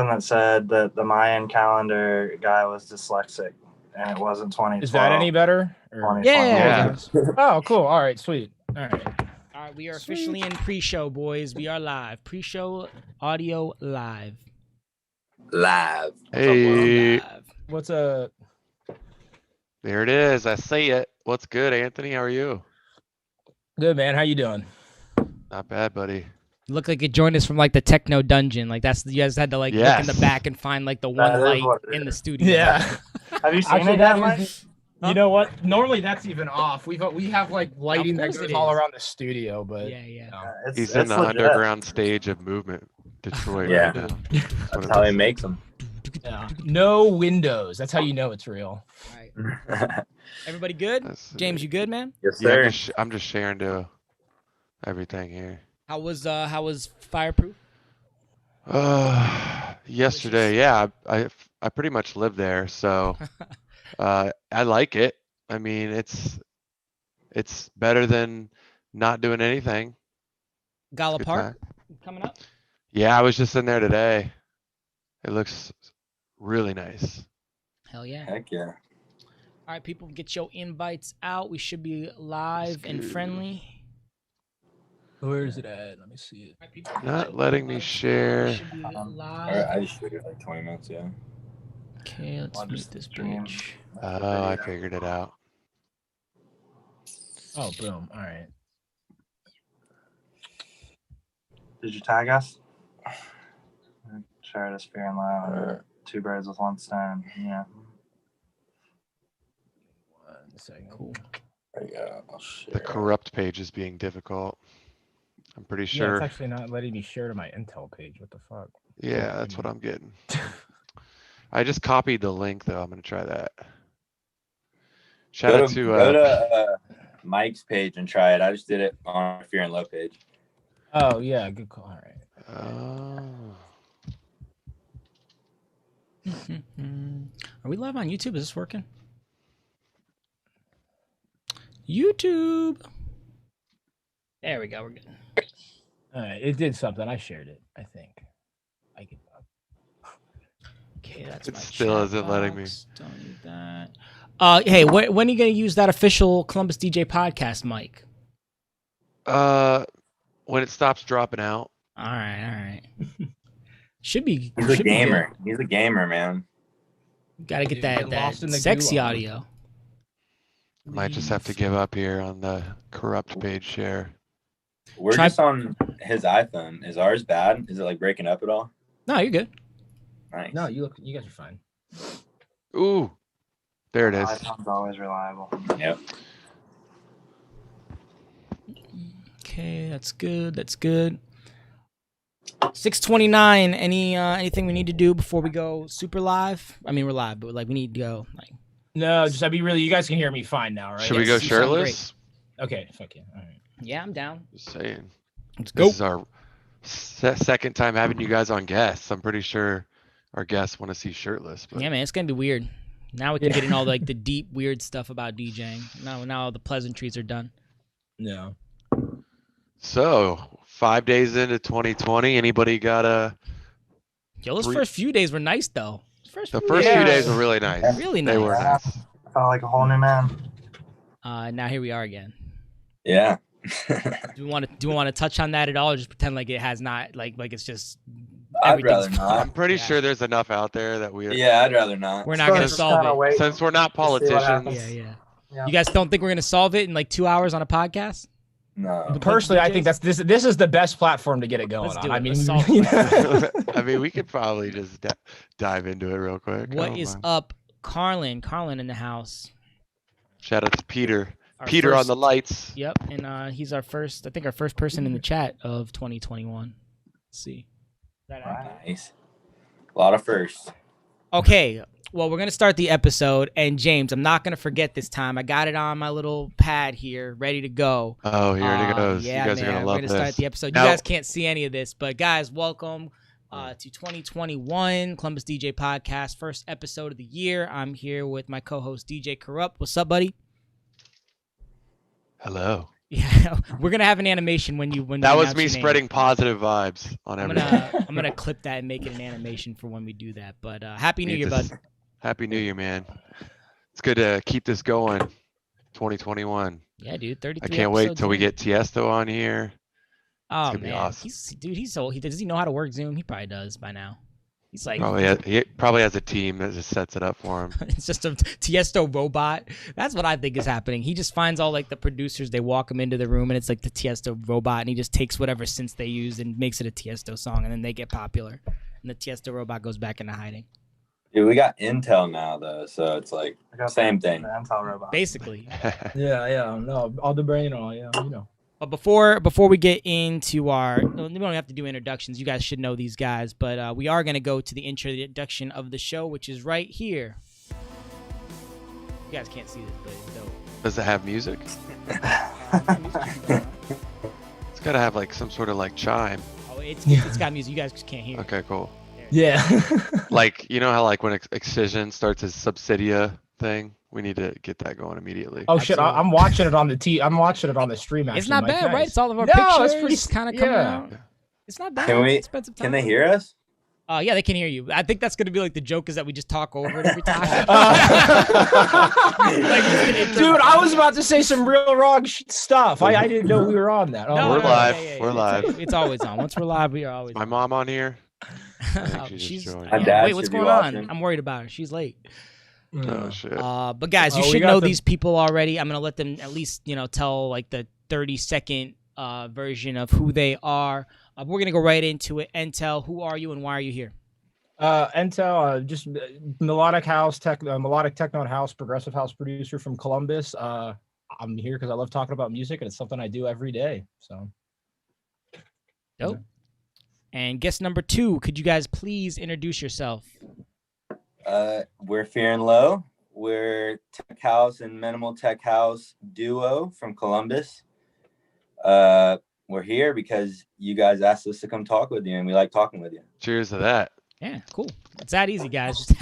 that said that the Mayan calendar guy was dyslexic, and it wasn't 2012. Is that any better? Or... Yeah. Oh, cool. All right, sweet. All right, we are officially in pre-show, boys. We are live. Pre-show audio live. Live. Hey. What's up? There it is. I see it. What's good, Anthony? How are you? Good, man. How you doing? Not bad, buddy. You look like you joined us from like the techno dungeon. Like that's you guys had to like look in the back and find like the one light in the studio. Yeah. Have you seen it? You know what? Normally that's even off. We have like lighting that goes all around the studio, but He's in the underground stage of movement, Detroit. Yeah, right now. That's how he makes them. Yeah. No windows. That's how you know it's real. All right. Everybody good? James, you good, man? Yes, sir. Yeah, I'm just sharing everything here. How was Fireproof? Yesterday, yeah, I pretty much live there, so I like it. I mean, it's better than not doing anything. Gala Park coming up? Yeah, I was just in there today. It looks really nice. Hell yeah. Heck yeah. All right, people, get your invites out. We should be live and friendly. Where is it at? Let me see it. Not letting me share. I just figured like 20 minutes, yeah. Okay, let's mute this page. Oh, I figured it out. Oh, boom. All right. Did you tag us? Share this Fear and Lowe. Two birds with one stone. Yeah. 1 second. Cool. Yeah, The corrupt page is being difficult. I'm pretty sure. It's actually not letting me share to my Intel page. What the fuck? Yeah, that's what I'm getting. I just copied the link though. I'm gonna try that. Shout out to go to Mike's page and try it. I just did it on Fear and Lowe page. Oh yeah, good call. All right. Oh. Are we live on YouTube? Is this working? YouTube. There we go. We're good. All right. It did something. I shared it. I think. I give up. Okay, that's It my still chat isn't letting me. box. Don't need that. Hey, when are you gonna use that official Columbus DJ podcast mic? When it stops dropping out. All right. Should be. He's a gamer. He's a gamer, man. Got to get that sexy audio. Might just have to give up here on the corrupt page share. We're just on his iPhone. Is ours bad? Is it like breaking up at all? No, you're good. Nice. No, you guys are fine. Ooh, there it is. iPhone's always reliable. Yep. Okay, that's good. That's good. 6:29. Anything we need to do before we go super live? I mean, we're live, but like we need to go. Like, no, just I'd be really. You guys can hear me fine now, right? Should we go shirtless? Okay, fuck yeah. All right. Yeah, I'm down. Just saying. Let's go. This is our second time having you guys on guests. I'm pretty sure our guests want to see shirtless. But... Yeah, man, it's gonna be weird. Now we can get in all like the deep, weird stuff about DJing. Now all the pleasantries are done. No. So 5 days into 2020, anybody got a? Yo, those first few days were nice though. The first few days were really nice. Really nice. They were nice. I felt like a whole new man. Now here we are again. Yeah. Do we want to touch on that at all, or just pretend like it has not, like it's just? I'd rather not. I'm pretty sure there's enough out there that we. Yeah, I'd rather not. We're not gonna solve it since we're not politicians. Yeah. You guys don't think we're gonna solve it in like 2 hours on a podcast? No. Personally, I think this is the best platform to get it going on. I mean, I mean, we could probably just dive into it real quick. What is up, Carlin? Carlin in the house. Shout out to Peter. Peter on the lights. Yep, and he's our first person in the chat of 2021. Let's see. Nice. A lot of firsts. Okay, well, we're going to start the episode, and James, I'm not going to forget this time. I got it on my little pad here, ready to go. Oh, here it goes. Yeah, you guys are going to love this. We're going to start the episode. You guys can't see any of this, but guys, welcome to 2021 Columbus DJ Podcast, first episode of the year. I'm here with my co-host, DJ Corrupt. What's up, buddy? Hello. Yeah, we're gonna have an animation when That you was announce me your name. spreading positive vibes on I'm everything. gonna clip that and make it an animation for when we do that. But Happy New Year, bud. Happy New Year, man. It's good to keep this going. 2021. Yeah, dude. 33. I can't wait episodes till we in. get Tiesto on here. Oh gonna be man, awesome. he's so does he know how to work Zoom? He probably does by now. He's like He probably has a team that just sets it up for him. it's just a Tiesto robot. That's what I think is happening. He just finds all like the producers. They walk him into the room, and it's like the Tiesto robot, and he just takes whatever synths they use and makes it a Tiesto song, and then they get popular, and the Tiesto robot goes back into hiding. Dude, we got Intel now though, so it's like same thing. The Intel robot. Basically. Yeah. No, all the brain and all. Yeah, you know. But before we get into our, we don't have to do introductions. You guys should know these guys, but we are going to go to the introduction of the show, which is right here. You guys can't see this, but it's dope. Does it have music? It's got to have like some sort of like chime. Oh, it's got music. You guys just can't hear. Okay, cool. Yeah. Like, you know how like when Excision starts his Subsidia thing? We need to get that going immediately. Oh shit! I'm watching it on the I'm watching it on the stream. Actually, It's not Mike. bad, Nice. right? It's all of our No, pictures. it's pretty kind of coming yeah. out. It's not bad. Can we? Expensive time. Can they hear us? Yeah, they can hear you. I think that's gonna be like the joke is that we just talk over it every time. Dude, I was about to say some real wrong stuff. I didn't know we were on that. No, We're no, live. yeah. We're live. It's always on. Once we're live, we are always My on. mom on here? I think she just She's joined. My dad wait, what's should be going on? watching. I'm worried about her. She's late. Oh shit. But guys, you Oh, we should got know the- these people already. I'm gonna let them at least tell like the 30-second version of who they are. We're gonna go right into it. Entel, who are you and why are you here? Intel, just melodic techno and house, progressive house producer from Columbus. I'm here because I love talking about music, and it's something I do every day. So, Dope. And guest number 2, could you guys please introduce yourself? We're Fear Lowe. We're tech house and minimal tech house duo from Columbus. We're here because you guys asked us to come talk with you, and we like talking with you. Cheers to that. Yeah, cool. It's that easy, guys. Just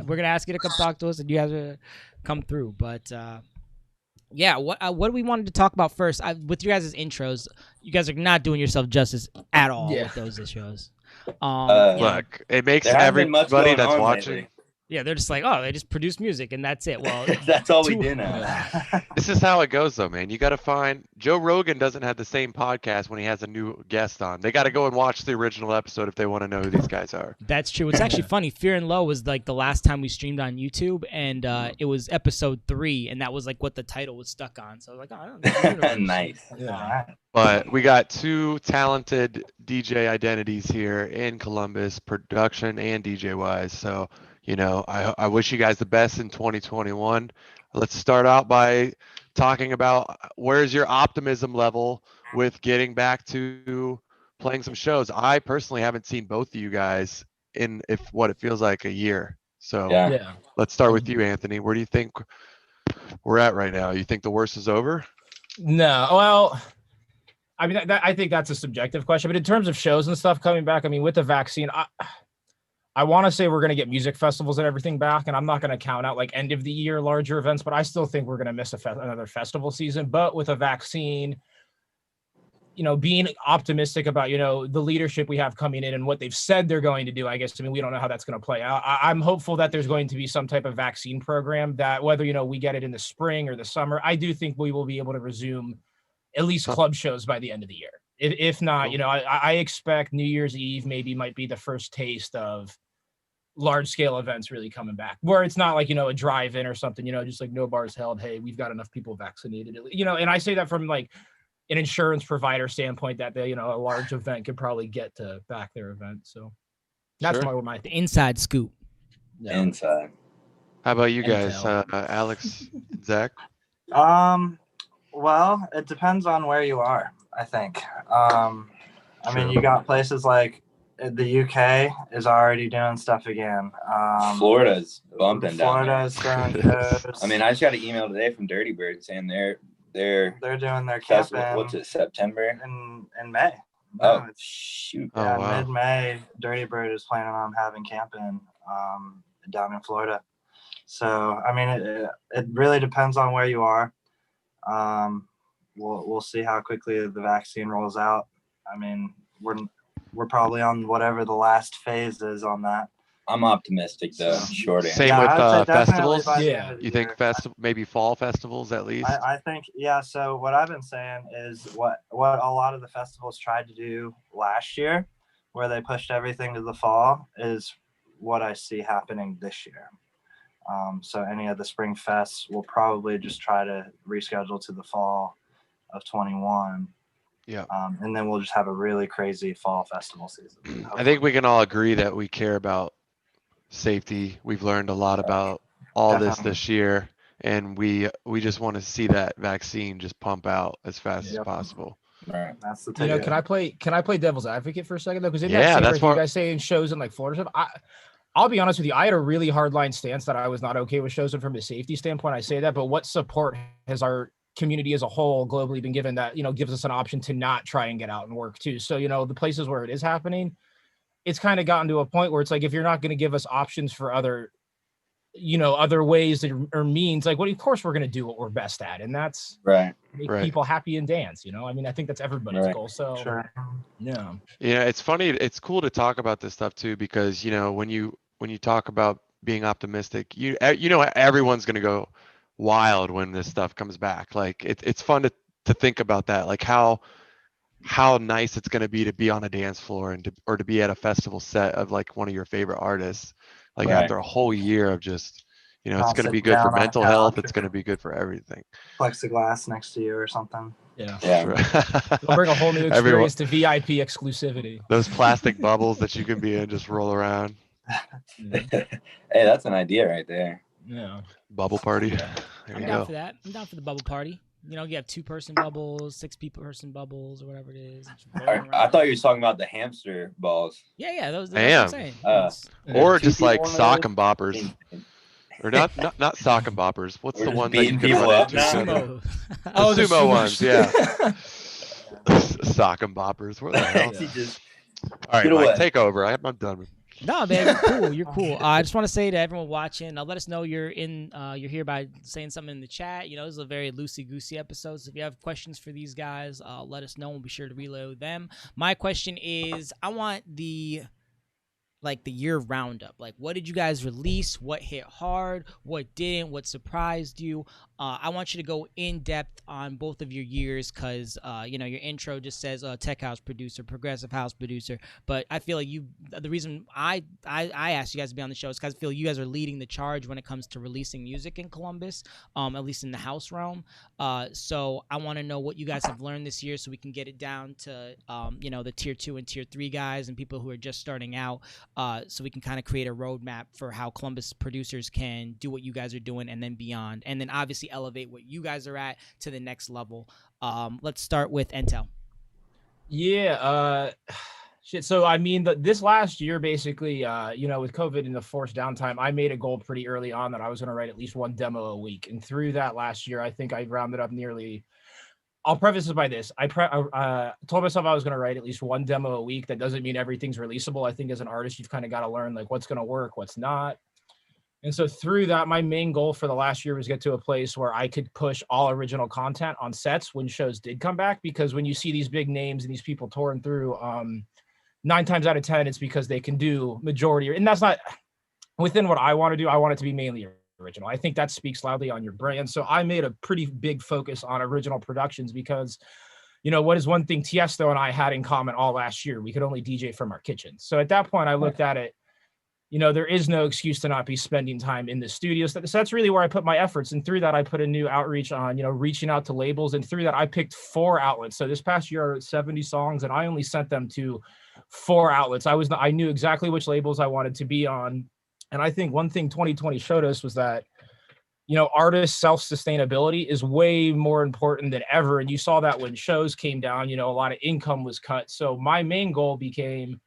we're gonna ask you to come talk to us, and you guys are come through. But yeah, what we wanted to talk about first with you guys' intros. You guys are not doing yourself justice at all with those intros. Look, it makes There hasn't been much everybody going that's on watching. lately. Yeah, they're just like, oh, they just produce music and that's it. Well, That's all we do now. This is how it goes, though, man. You got to find Joe Rogan doesn't have the same podcast when he has a new guest on. They got to go and watch the original episode if they want to know who these guys are. that's true. It's actually funny. Fear and Low was like the last time we streamed on YouTube, and it was episode 3, and that was like what the title was stuck on. So I was like, oh, I don't know. Nice. Yeah. But we got 2 talented DJ identities here in Columbus, production and DJ wise. So, I wish you guys the best in 2021. Let's start out by talking about where's your optimism level with getting back to playing some shows. I personally haven't seen both of you guys in what it feels like a year. So Yeah. let's start with you, Anthony. Where do you think we're at right now? You think the worst is over? No, well, I mean, I think that's a subjective question. But in terms of shows and stuff coming back, I mean, with the vaccine, I want to say we're going to get music festivals and everything back, and I'm not going to count out like end of the year larger events, but I still think we're going to miss another festival season. But with a vaccine, being optimistic about, the leadership we have coming in and what they've said they're going to do, I guess, we don't know how that's going to play out. I'm hopeful that there's going to be some type of vaccine program that whether, we get it in the spring or the summer, I do think we will be able to resume at least club shows by the end of the year. If not, I expect New Year's Eve might be the first taste of large scale events really coming back, where it's not like, a drive-in or something, just like no bars held. Hey, we've got enough people vaccinated, and I say that from like an insurance provider standpoint that they, a large event could probably get to back their event. So that's my The inside scoop. Yeah. Inside. How about you guys, Intel. Alex, Zach? Well, it depends on where you are, I think. I mean, you got places like the UK is already doing stuff again. Florida's bumping down there. Florida's doing shows. I mean, I just got an email today from Dirty Bird saying they're doing their festival. camping What's it? September? in May. Oh shoot! Oh, Yeah, wow. mid-May, Dirty Bird is planning on having camping down in Florida. So, I mean, it really depends on where you are. we'll see how quickly the vaccine rolls out. I mean, we're probably on whatever the last phase is on that. I'm optimistic though. So- Short answer. Same Yeah, with I'd say definitely festivals. by the Yeah. end of the You think year. maybe fall festivals at least? I think, yeah. So what I've been saying is what a lot of the festivals tried to do last year, where they pushed everything to the fall, is what I see happening this year. So any of the spring fests will probably just try to reschedule to the fall of 21. Yeah. And then we'll just have a really crazy fall festival season. I think we can all agree that we care about safety. We've learned a lot about all Definitely. this year, and we just want to see that vaccine just pump out as fast as Yep. possible. Right. That's the You know, ticket. can I play devil's advocate for a second though? Because in Yeah, that same that's breath, you what- guys saying shows in like Florida stuff, I'll be honest with you, I had a really hard line stance that I was not okay with shows, and from a safety standpoint, I say that. But what support has our community as a whole globally been given that, you know, gives us an option to not try and get out and work too? So, you know, the places where it is happening, it's kind of gotten to a point where it's like, if you're not going to give us options for other, you know, other ways or means, like, well, of course we're going to do what we're best at, and that's Right. make Right. people happy and dance. You know, I mean, I think that's everybody's Right. goal. So Sure. yeah. Yeah, it's funny. It's cool to talk about this stuff too, because you know when you talk about being optimistic, you know everyone's gonna go wild when this stuff comes back. Like it's fun to think about that, like how nice it's gonna be to be on a dance floor and to be at a festival set of like one of your favorite artists, like Right. after a whole year of just, you know, it's Not gonna be sitting good for down on a mental health. couch. It's gonna be good for everything. Plexiglass next to you or something. Yeah. Yeah. It'll bring a whole new Everyone- experience to VIP exclusivity. Those plastic bubbles that you can be in, just roll around. Yeah. Hey, that's an idea right there. Yeah. Bubble party. There I'm you down go. for that. I'm down for the bubble party. You know, you have 2-person bubbles, 6-person bubbles, or whatever it is. Just rolling I around. thought you were talking about the hamster balls. Yeah, that's what Damn. I'm saying. Or Two just people like on sock those? and boppers. Or not sock and boppers. What's We're the just one that you beating can people run up into? now? together? Sumo. The sumo ones, yeah. Sock and boppers. Where the hell? He just All right, Get Mike, away. take over. I'm done. No, man, you're cool. You're cool. I just want to say to everyone watching, let us know you're here by saying something in the chat. You know, this is a very loosey-goosey episode, so if you have questions for these guys, let us know. We'll be sure to reload them. My question is, I want the year roundup. Like, what did you guys release? What hit hard? What didn't? What surprised you? I want you to go in depth on both of your years, because you know, your intro just says tech house producer, progressive house producer. But I feel like the reason I asked you guys to be on the show is because I feel you guys are leading the charge when it comes to releasing music in Columbus, at least in the house realm. So I want to know what you guys have learned this year, so we can get it down to you know, the tier 2 and tier 3 guys and people who are just starting out. So we can kind of create a roadmap for how Columbus producers can do what you guys are doing and then beyond, and then obviously elevate what you guys are at to the next level. Let's start with Entel. Yeah. Shit. So I mean, this last year, basically, you know, with COVID and the forced downtime, I made a goal pretty early on that I was going to write at least one demo a week, and through that last year, I think I rounded up nearly. I'll preface this by this. I told myself I was going to write at least one demo a week. That doesn't mean everything's releasable. I think as an artist, you've kind of got to learn like what's going to work, what's not. And so through that, my main goal for the last year was get to a place where I could push all original content on sets when shows did come back. Because when you see these big names and these people touring through, 9 times out of 10, it's because they can do majority. And that's not within what I want to do. I want it to be mainly original. I think that speaks loudly on your brand. So I made a pretty big focus on original productions because, you know, what is one thing Tiesto and I had in common all last year? We could only DJ from our kitchens. So at that point, I looked at it, you know, there is no excuse to not be spending time in the studio. So that's really where I put my efforts. And through that, I put a new outreach on, you know, reaching out to labels. And through that, I picked 4 outlets. So this past year, I wrote 70 songs, and I only sent them to 4 outlets. I knew exactly which labels I wanted to be on. And I think one thing 2020 showed us was that, you know, artist self-sustainability is way more important than ever. And you saw that when shows came down, you know, a lot of income was cut. So my main goal became,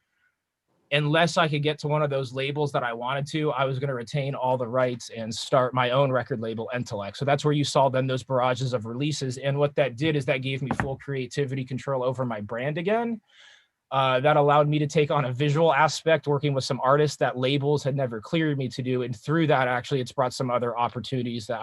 unless I could get to one of those labels that I wanted to, I was going to retain all the rights and start my own record label, ENTEL. So that's where you saw then those barrages of releases. And what that did is that gave me full creativity control over my brand again. That allowed me to take on a visual aspect, working with some artists that labels had never cleared me to do. And through that, actually, it's brought some other opportunities that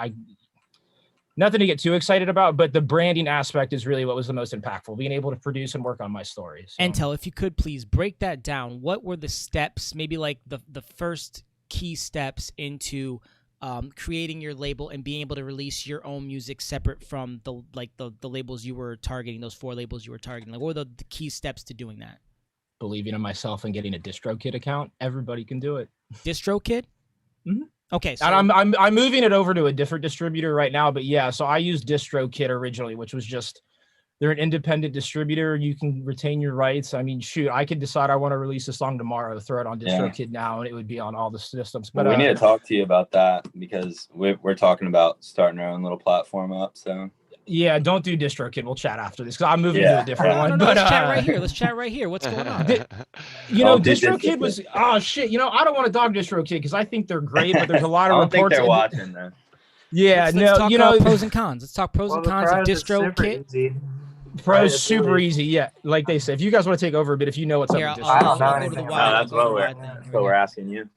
nothing to get too excited about, but the branding aspect is really what was the most impactful, being able to produce and work on my stories. So. ENTEL, if you could please break that down. What were the steps, maybe like the first key steps into creating your label and being able to release your own music separate from the labels you were targeting, those 4 labels you were targeting? Like, what were the key steps to doing that? Believing in myself and getting a DistroKid account. Everybody can do it. DistroKid? Mm-hmm. Okay, so and I'm moving it over to a different distributor right now, but yeah, so I used DistroKid originally, which was just, they're an independent distributor. You can retain your rights. I mean, shoot, I could decide I want to release a song tomorrow, throw it on DistroKid now, and it would be on all the systems. But we need to talk to you about that, because we're talking about starting our own little platform up. So yeah, don't do DistroKid. We'll chat after this, because I'm moving to a different one. No, but let's chat right here. Let's chat right here. What's going on? DistroKid was shit. I don't want to dog DistroKid because I think they're great, but there's a lot of I don't reports. think they're watching though. Yeah, let's talk pros and cons. Let's talk pros and cons of DistroKid. Pros super easy. Yeah, like they say, if you guys want to take over a bit, if you know what's up with DistroKid. That's what we're asking you.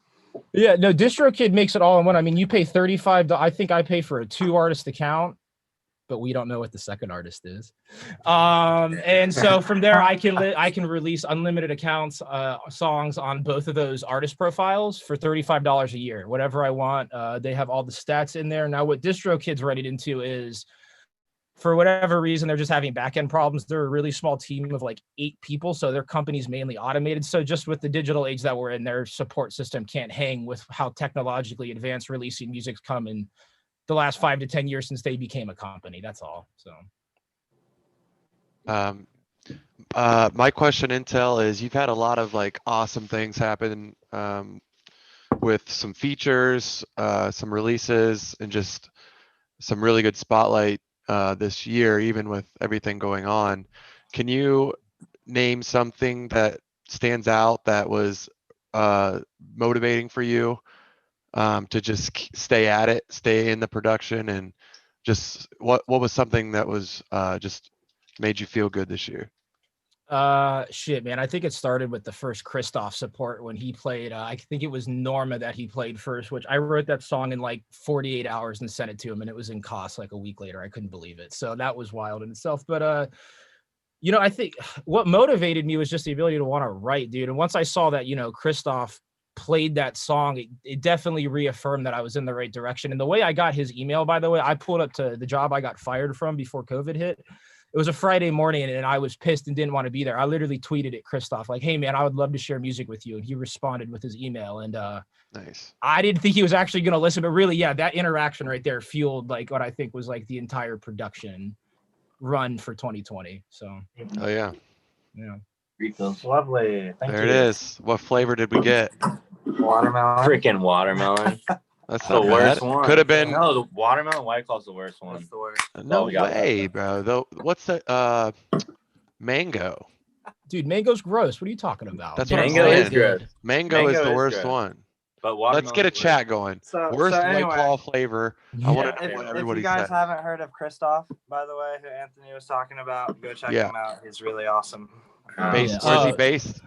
Yeah, no, DistroKid makes it all in one. I mean, you pay $35. I think I pay for a 2-artist account, but we don't know what the second artist is. And so from there, I can release unlimited accounts, songs on both of those artist profiles for $35 a year, whatever I want. They have all the stats in there. Now, what DistroKid's running into is, for whatever reason, they're just having back-end problems. They're a really small team of like 8 people, so their company's mainly automated. So just with the digital age that we're in, their support system can't hang with how technologically advanced releasing music's come in the last 5 to 10 years since they became a company. That's all. So my question, ENTEL, is you've had a lot of like awesome things happen with some features, some releases, and just some really good spotlight this year, even with everything going on. Can you name something that stands out that was motivating for you to just stay at it, stay in the production, and just what was something that was just made you feel good this year? Shit, man. I think it started with the first Christoph support when he played. I think it was Norma that he played first, which I wrote that song in like 48 hours and sent it to him, and it was in cost like a week later. I couldn't believe it. So that was wild in itself. But I think what motivated me was just the ability to want to write, dude. And once I saw that, Christoph played that song, it definitely reaffirmed that I was in the right direction. And the way I got his email, by the way, I pulled up to the job I got fired from before COVID hit. It was a Friday morning and I was pissed and didn't want to be there. I literally tweeted at Christoph like, "Hey man, I would love to share music with you." And he responded with his email. And nice. I didn't think he was actually going to listen, but really, yeah, that interaction right there fueled like what I think was like the entire production run for 2020. So oh yeah. Lovely. Thank you. There it is. What flavor did we get? Watermelon. Freaking watermelon. That's the not worst bad. one. Could have been. No, the watermelon White Claw's the worst one. That's the worst. No we got way, bro. Though, what's the mango? Dude, mango's gross. What are you talking about? That's what I'm Mango is saying. good. Mango is the worst good. one. But Let's get a chat going. Worst White Claw flavor. I want to know what if everybody you guys said. haven't heard of Christoph, by the way, who Anthony was talking about, go check him out. He's really awesome. Where's he based?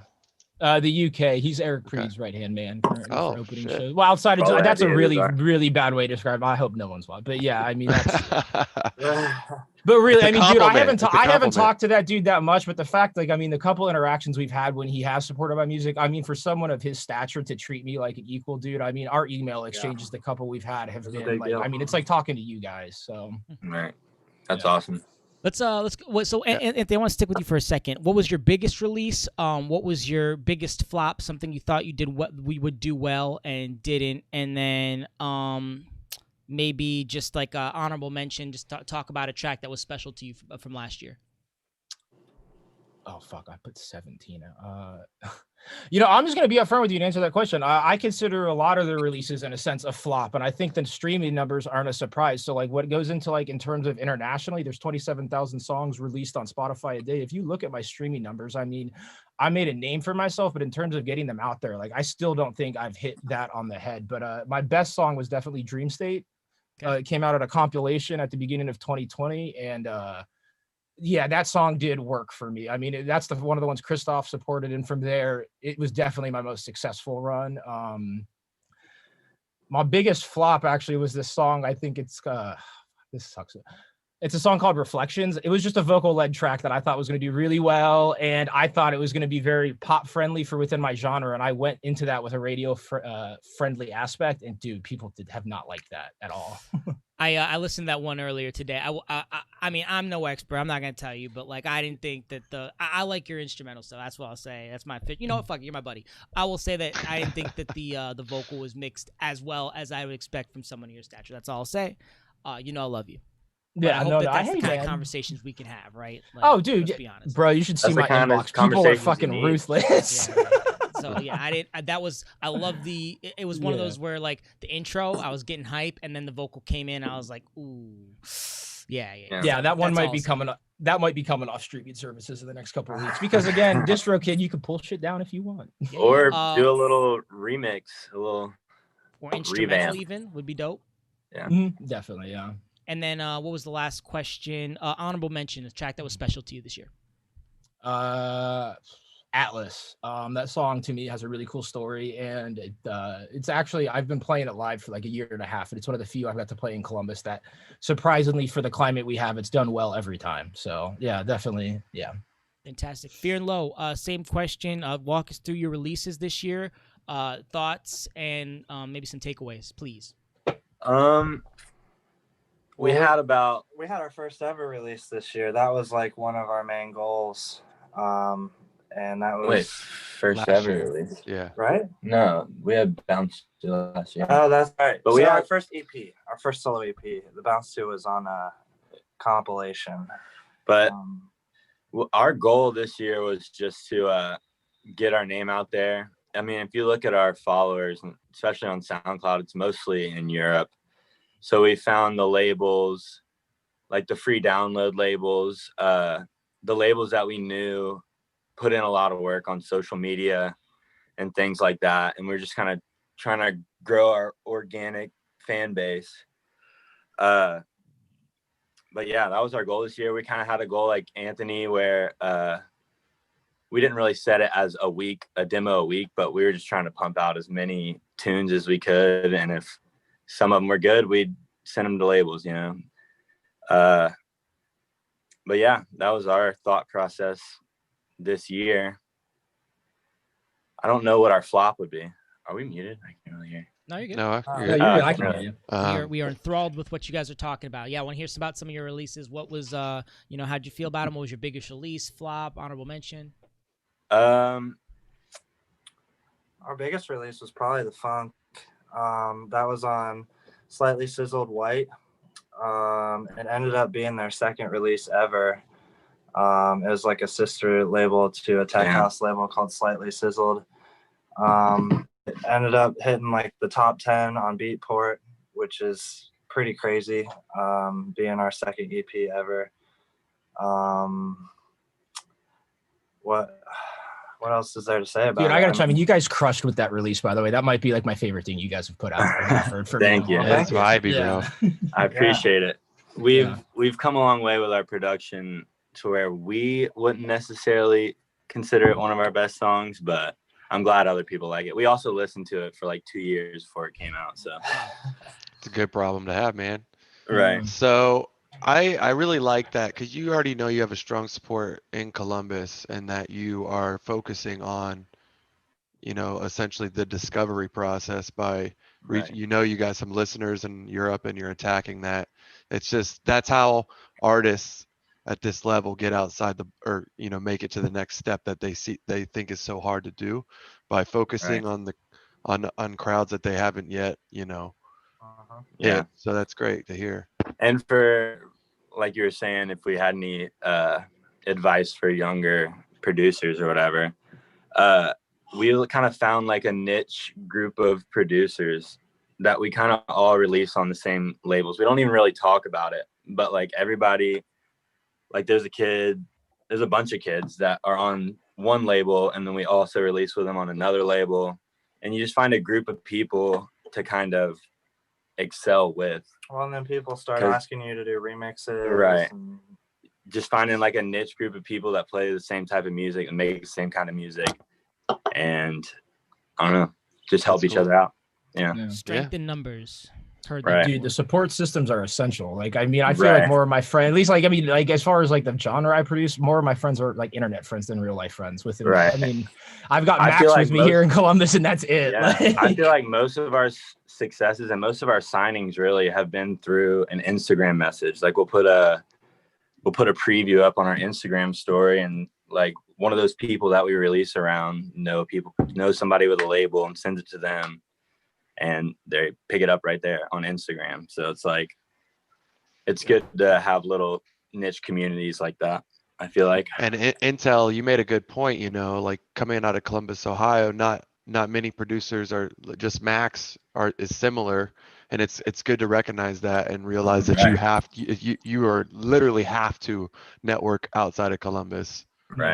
The UK. He's Eric Preed's right-hand man for opening shows. Well, outside of that's a really, really bad way to describe it. I hope no one's watched. But yeah, I mean, that's. But really, I mean, dude, I haven't talked to that dude that much. But the fact, like, I mean, the couple interactions we've had when he has supported my music, I mean, for someone of his stature to treat me like an equal, dude, I mean, our email exchanges, the couple we've had have been like, I mean, it's like talking to you guys. So. Right. That's awesome. Let's so and they want to stick with you for a second. What was your biggest release? What was your biggest flop? Something you thought you did what we would do well and didn't, and then maybe just like a honorable mention. Just talk about a track that was special to you from last year. Oh fuck! I put 17. I'm just gonna be upfront with you and answer that question. I consider a lot of the releases in a sense a flop, and I think the streaming numbers aren't a surprise. So like what goes into like in terms of internationally, there's 27,000 songs released on Spotify a day. If you look at my streaming numbers, I mean, I made a name for myself, but in terms of getting them out there, like I still don't think I've hit that on the head. But my best song was definitely Dream State. It came out at a compilation at the beginning of 2020, and yeah, that song did work for me. I mean, that's one of the ones Christoph supported. And from there, it was definitely my most successful run. My biggest flop actually was this song. I think it's, this sucks. It's a song called Reflections. It was just a vocal led track that I thought was going to do really well. And I thought it was going to be very pop friendly for within my genre. And I went into that with a radio friendly aspect. And dude, people have not liked that at all. I listened to that one earlier today. I mean, I'm no expert. I'm not gonna tell you, but like, I didn't think that I like your instrumental stuff. That's what I'll say. That's my fit. You know what? Fuck it, you're my buddy. I will say that I didn't think that the vocal was mixed as well as I would expect from someone of your stature. That's all I'll say. You know, I love you. But Yeah, I hope no, that no, that's I the hate kind of that. conversations we can have, right? Like, Oh, dude, let's be honest. bro, you should see That's the my kind of inbox. People are conversations you fucking need. ruthless. Yeah. So yeah, I love it was one of those where like the intro, I was getting hype, and then the vocal came in, I was like, ooh, yeah. Yeah, that one That's might all be I'll say. coming up. That might be coming off StreetBeat services in the next couple of weeks because again, DistroKid, you can pull shit down if you want. Yeah, Or yeah. do a little remix, a little. Or instrumental revamp. even would be dope. Definitely, yeah. And then what was the last question? Honorable mention, a track that was special to you this year. Atlas. That song to me has a really cool story, and it's actually I've been playing it live for like a year and a half, and it's one of the few I've got to play in Columbus that surprisingly for the climate we have, it's done well every time. So yeah, definitely, yeah. Fantastic. Fear and Low, same question. Walk us through your releases this year, thoughts, and maybe some takeaways, please. We had our first ever release this year. That was like one of our main goals. And that was first last ever year. release. Yeah. right. No, we had Bounce last year. Oh, that's right. But So we our had- first EP, our first solo EP, the Bounce 2 was on a compilation. But our goal this year was just to get our name out there. I mean, if you look at our followers, especially on SoundCloud, it's mostly in Europe. So we found the labels, like the free download labels, the labels that we knew put in a lot of work on social media and things like that. And we're just kind of trying to grow our organic fan base. But yeah, that was our goal this year. We kind of had a goal like Anthony where we didn't really set it as a demo a week, but we were just trying to pump out as many tunes as we could. And if some of them were good, we'd send them to labels, you know? But yeah, that was our thought process this year. I don't know what our flop would be. Are we muted? I can't really hear. No, you're good. No, Yeah, you're good. you're good. I okay. can hear you. We are enthralled with what you guys are talking about. Yeah, I want to hear about some of your releases. What was, how'd you feel about them? What was your biggest release, flop, honorable mention? Our biggest release was probably the Funk. That was on Slightly Sizzled White. It ended up being their second release ever. It was like a sister label to a tech house label called Slightly Sizzled. It ended up hitting like the top 10 on Beatport, which is pretty crazy, being our second EP ever. What else is there to say about it? Dude, I gotta chime in. You guys crushed with that release, by the way. That might be like my favorite thing you guys have put out. For Thank you. That's vibey, bro. I appreciate it. We've come a long way with our production to where we wouldn't necessarily consider it one of our best songs, but I'm glad other people like it. We also listened to it for like 2 years before it came out. So It's a good problem to have, man. right. So I really like that because you already know you have a strong support in Columbus and that you are focusing on, essentially the discovery process by, Right. you got some listeners in Europe and you're attacking that. It's just, that's how artists at this level get outside make it to the next step that they think is so hard to do by focusing on crowds that they haven't yet, Yeah. So that's great to hear. And for, like you were saying, if we had any advice for younger producers or whatever, we kind of found like a niche group of producers that we kind of all release on the same labels. We don't even really talk about it, but like everybody, like there's a bunch of kids that are on one label, and then we also release with them on another label. And you just find a group of people to kind of excel with. Well, and then people start asking you to do remixes. Right. And Just finding like a niche group of people that play the same type of music and make the same kind of music. And I don't know, just help That's each cool. other out. Yeah. Strength in numbers. Heard Right. that. Dude, the support systems are essential. Like, I mean, I feel like Right. more of my friends, at least like, I mean, like as far as like the genre I produce, more of my friends are like internet friends than real life friends within. Right. I mean, I've got I Max feel with like me here in Columbus and that's it. Yeah, I Like- feel like most of our successes and most of our signings really have been through an Instagram message. Like we'll put a preview up on our Instagram story, and like one of those people that we release around know somebody with a label and sends it to them, and they pick it up right there on Instagram. So it's like it's good to have little niche communities like that, I feel like. And Intel, you made a good point, you know, like coming out of Columbus, Ohio, not many producers are just Max is similar. And it's good to recognize that and realize that you are literally have to network outside of Columbus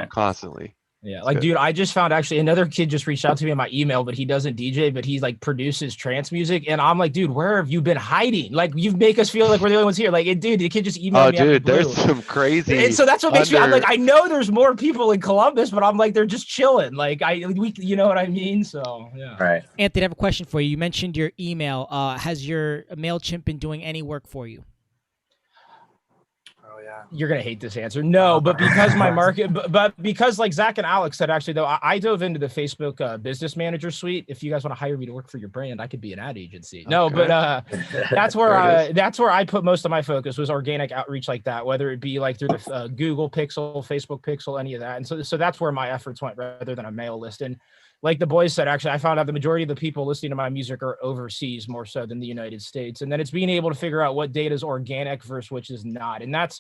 constantly. Yeah, It's like, good. dude, I just found actually another kid just reached out to me in my email, but he doesn't DJ, but he like produces trance music. And I'm like, dude, where have you been hiding? Like, you make us feel like we're the only ones here. Like, dude, the kid just emailed me. Oh, dude, out of the there's blue. some crazy. And so that's what makes me, I'm like, I know there's more people in Columbus, but I'm like, they're just chilling. Like, you know what I mean? So, yeah. Right. Anthony, I have a question for you. You mentioned your email. Has your MailChimp been doing any work for you? Oh yeah. You're gonna hate this answer. No, but because my market, but because like Zach and Alex said, actually though, I dove into the Facebook business manager suite. If you guys want to hire me to work for your brand, I could be an ad agency. No, Okay. but that's There it where I put most of my focus was organic outreach like that, whether it be like through the Google Pixel, Facebook Pixel, any of that. And so that's where my efforts went rather than a mail list. And like the boys said, actually, I found out the majority of the people listening to my music are overseas more so than the United States. And then it's being able to figure out what data is organic versus which is not. And that's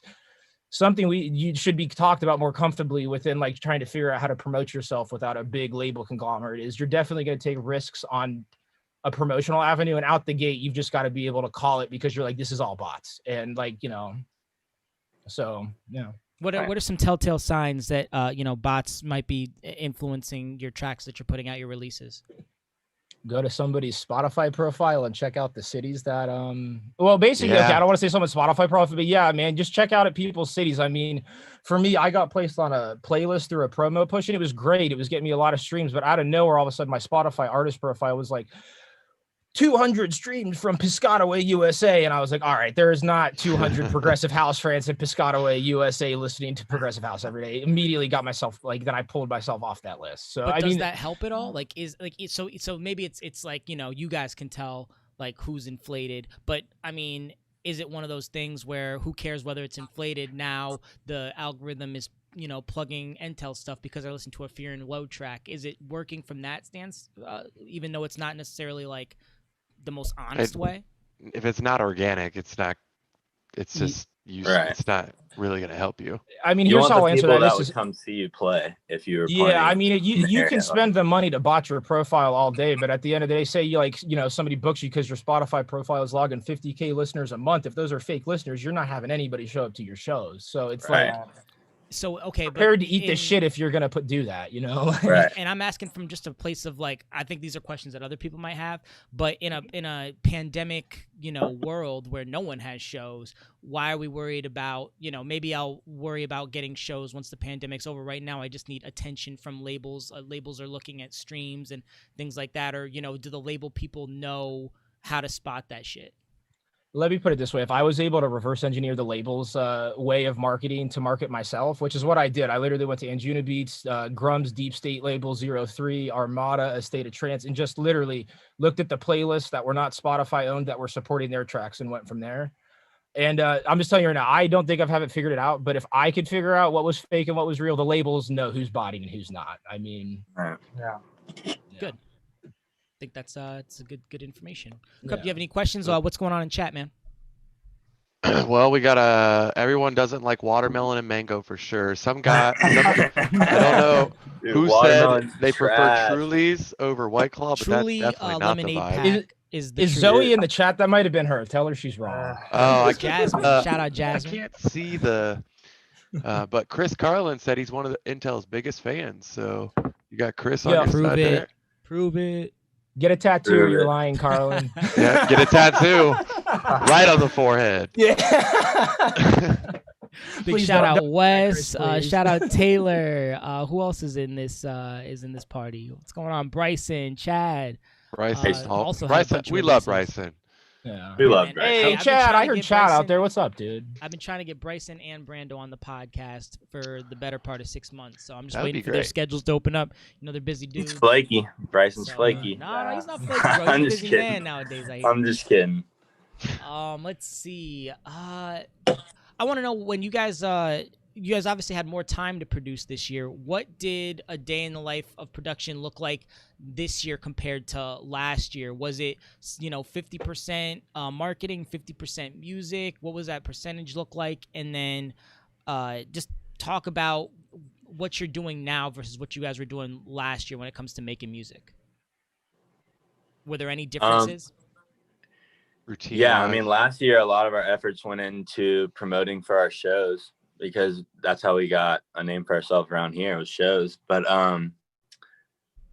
something you should be talked about more comfortably within like trying to figure out how to promote yourself without a big label conglomerate. Is you're definitely going to take risks on a promotional avenue, and out the gate, you've just got to be able to call it because you're like, this is all bots. And like, you know, so, yeah. What are some telltale signs that bots might be influencing your tracks that you're putting out, your releases? Go to somebody's Spotify profile and check out the cities that well, basically, Yeah. okay, I don't want to say someone's Spotify profile, but yeah, man, just check out at people's cities. I mean, for me, I got placed on a playlist through a promo push, and it was great. It was getting me a lot of streams, but out of nowhere, all of a sudden, my Spotify artist profile was like 200 streams from Piscataway, USA. And I was like, all right, there is not 200 progressive house fans in Piscataway, USA listening to progressive house every day. Immediately got myself like, then I pulled myself off that list. So But I does mean, that help at all? Like, so maybe it's like, you guys can tell like who's inflated, but I mean, is it one of those things where who cares whether it's inflated? Now the algorithm is, plugging Entel stuff because I listen to a Fear and Low track. Is it working from that stance, even though it's not necessarily like the most honest way? If it's not organic, it's just Right. it's not really going to help you. I mean, You here's want how the I'll answer people that. that This would is, come see you play if you were yeah, playing I mean, in you the can area. spend the money to bot your profile all day, but at the end of the day, say you like, somebody books you because your Spotify profile is logging 50K listeners a month. If those are fake listeners, you're not having anybody show up to your shows. So it's Right. like So okay, prepared but to eat the shit if you're gonna do that, Right. And I'm asking from just a place of like, I think these are questions that other people might have, but in a pandemic, world where no one has shows, why are we worried about, maybe I'll worry about getting shows once the pandemic's over. Right now, I just need attention from labels. Labels are looking at streams and things like that, or do the label people know how to spot that shit? Let me put it this way. If I was able to reverse engineer the label's way of marketing to market myself, which is what I did. I literally went to Anjuna Beats, Grum's Deep State Label 03, Armada, A State of Trance, and just literally looked at the playlists that were not Spotify owned that were supporting their tracks and went from there. And I'm just telling you right now, I don't think I haven't figured it out, but if I could figure out what was fake and what was real, the labels know who's botting and who's not. I mean, Right. Yeah. Good. I think that's it's a good information. Cup, do you have any questions? What's going on in chat, man? Well, we got everyone doesn't like watermelon and mango for sure. Some guy, I don't know Dude, who said watermelon's they prefer trash. Trulies over White Claw, but Truly that's definitely not the lemonade vibe. pack is the is truth. Zoe in the chat? That might have been her. Tell her she's wrong. Oh, I Jasmine. can't, Shout out I Jasmine. can't see the, but Chris Carlin said he's one of the Intel's biggest fans. So you got Chris on Yeah, your Prove side it. there. Prove it. Get a tattoo. Prove You're it. lying, Carlin. Yeah, get a tattoo right on the forehead. Yeah. Big Please shout don't- out Wes. please. Shout out Taylor. Who else is in this party? What's going on? Bryson, Chad. Bryson, also had a Bryson, bunch of we love releases. Bryson. Yeah. We love man. Bryson. Hey, I've been Chad, trying I to heard get Chad out Bryson- there. What's up, dude? I've been trying to get Bryson and Brando on the podcast for the better part of 6 months. So I'm just That'd waiting be for their great. schedules to open up. You know, they're busy He's dudes. flaky. Bryson's So, flaky. No, he's not Yeah. flaky, bro. He's I'm a just busy kidding. man nowadays. I hear. I'm just kidding. Let's see. I want to know when you guys obviously had more time to produce this year. What did a day in the life of production look like this year compared to last year? Was it 50% marketing, 50% music? What was that percentage look like? And then just talk about what you're doing now versus what you guys were doing last year when it comes to making music. Were there any differences? Routine. Yeah, I mean, last year a lot of our efforts went into promoting for our shows because that's how we got a name for ourselves around here was shows. But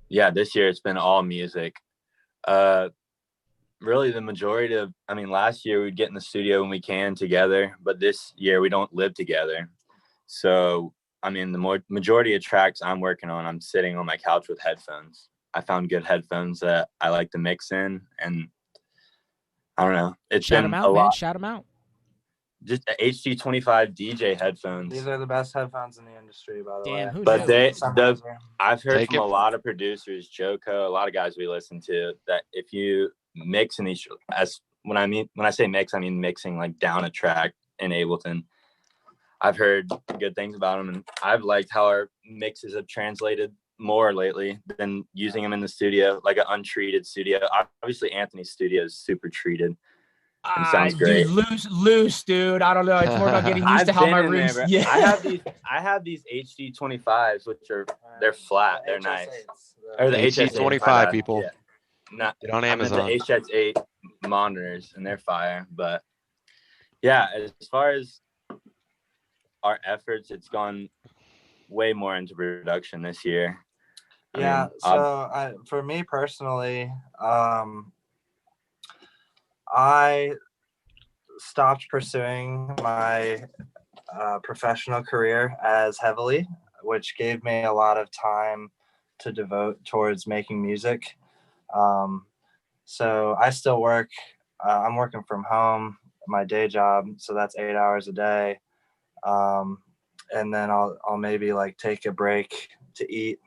yeah, this year it's been all music. Really the majority of, I mean, last year we'd get in the studio when we can together, but this year we don't live together. So, I mean, the majority of tracks I'm working on, I'm sitting on my couch with headphones. I found good headphones that I like to mix in, and I don't know. It's Shout been them a out, man. lot. Shout them out. Just the HD25 DJ headphones. These are the best headphones in the industry, by the Damn, way. who But knew? I've heard Take from it. a lot of producers, Joko, a lot of guys we listen to, that if you mix in these, when I say mix, I mean mixing like down a track in Ableton. I've heard good things about them, and I've liked how our mixes have translated more lately than using them in the studio, like an untreated studio. Obviously, Anthony's studio is super treated. It sounds great. Dude, loose, dude. I don't know. It's more about getting used to how my room's. There, yeah. I have these HD25s, which are they're flat, they're nice. Or the HD25 people. Yeah. Not Get on I meant Amazon. the HX8 monitors, and they're fire. But yeah, as far as our efforts, it's gone way more into production this year. Yeah. For me personally, I stopped pursuing my professional career as heavily, which gave me a lot of time to devote towards making music. So I still work. I'm working from home, my day job, so that's 8 hours a day. And then I'll maybe like take a break to eat,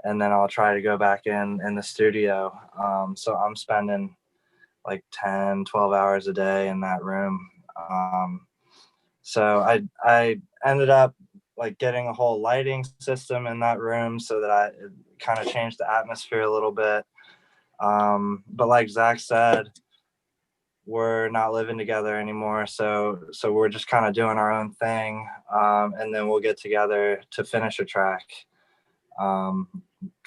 and then I'll try to go back in the studio. So I'm spending like 10, 12 hours a day in that room. So I ended up like getting a whole lighting system in that room so that it kind of changed the atmosphere a little bit. But like Zach said, we're not living together anymore. So we're just kind of doing our own thing. And then we'll get together to finish a track, kind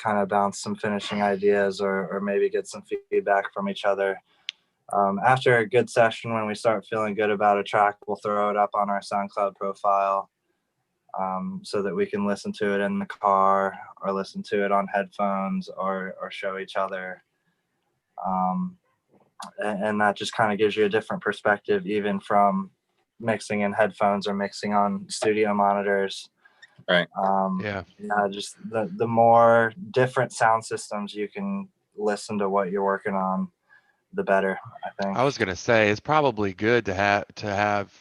of bounce some finishing ideas or maybe get some feedback from each other. After a good session, when we start feeling good about a track, we'll throw it up on our SoundCloud profile so that we can listen to it in the car or listen to it on headphones or show each other. And that just kind of gives you a different perspective, even from mixing in headphones or mixing on studio monitors. Right. Yeah. Just The more different sound systems you can listen to what you're working on, the better, I think. I was gonna say it's probably good to have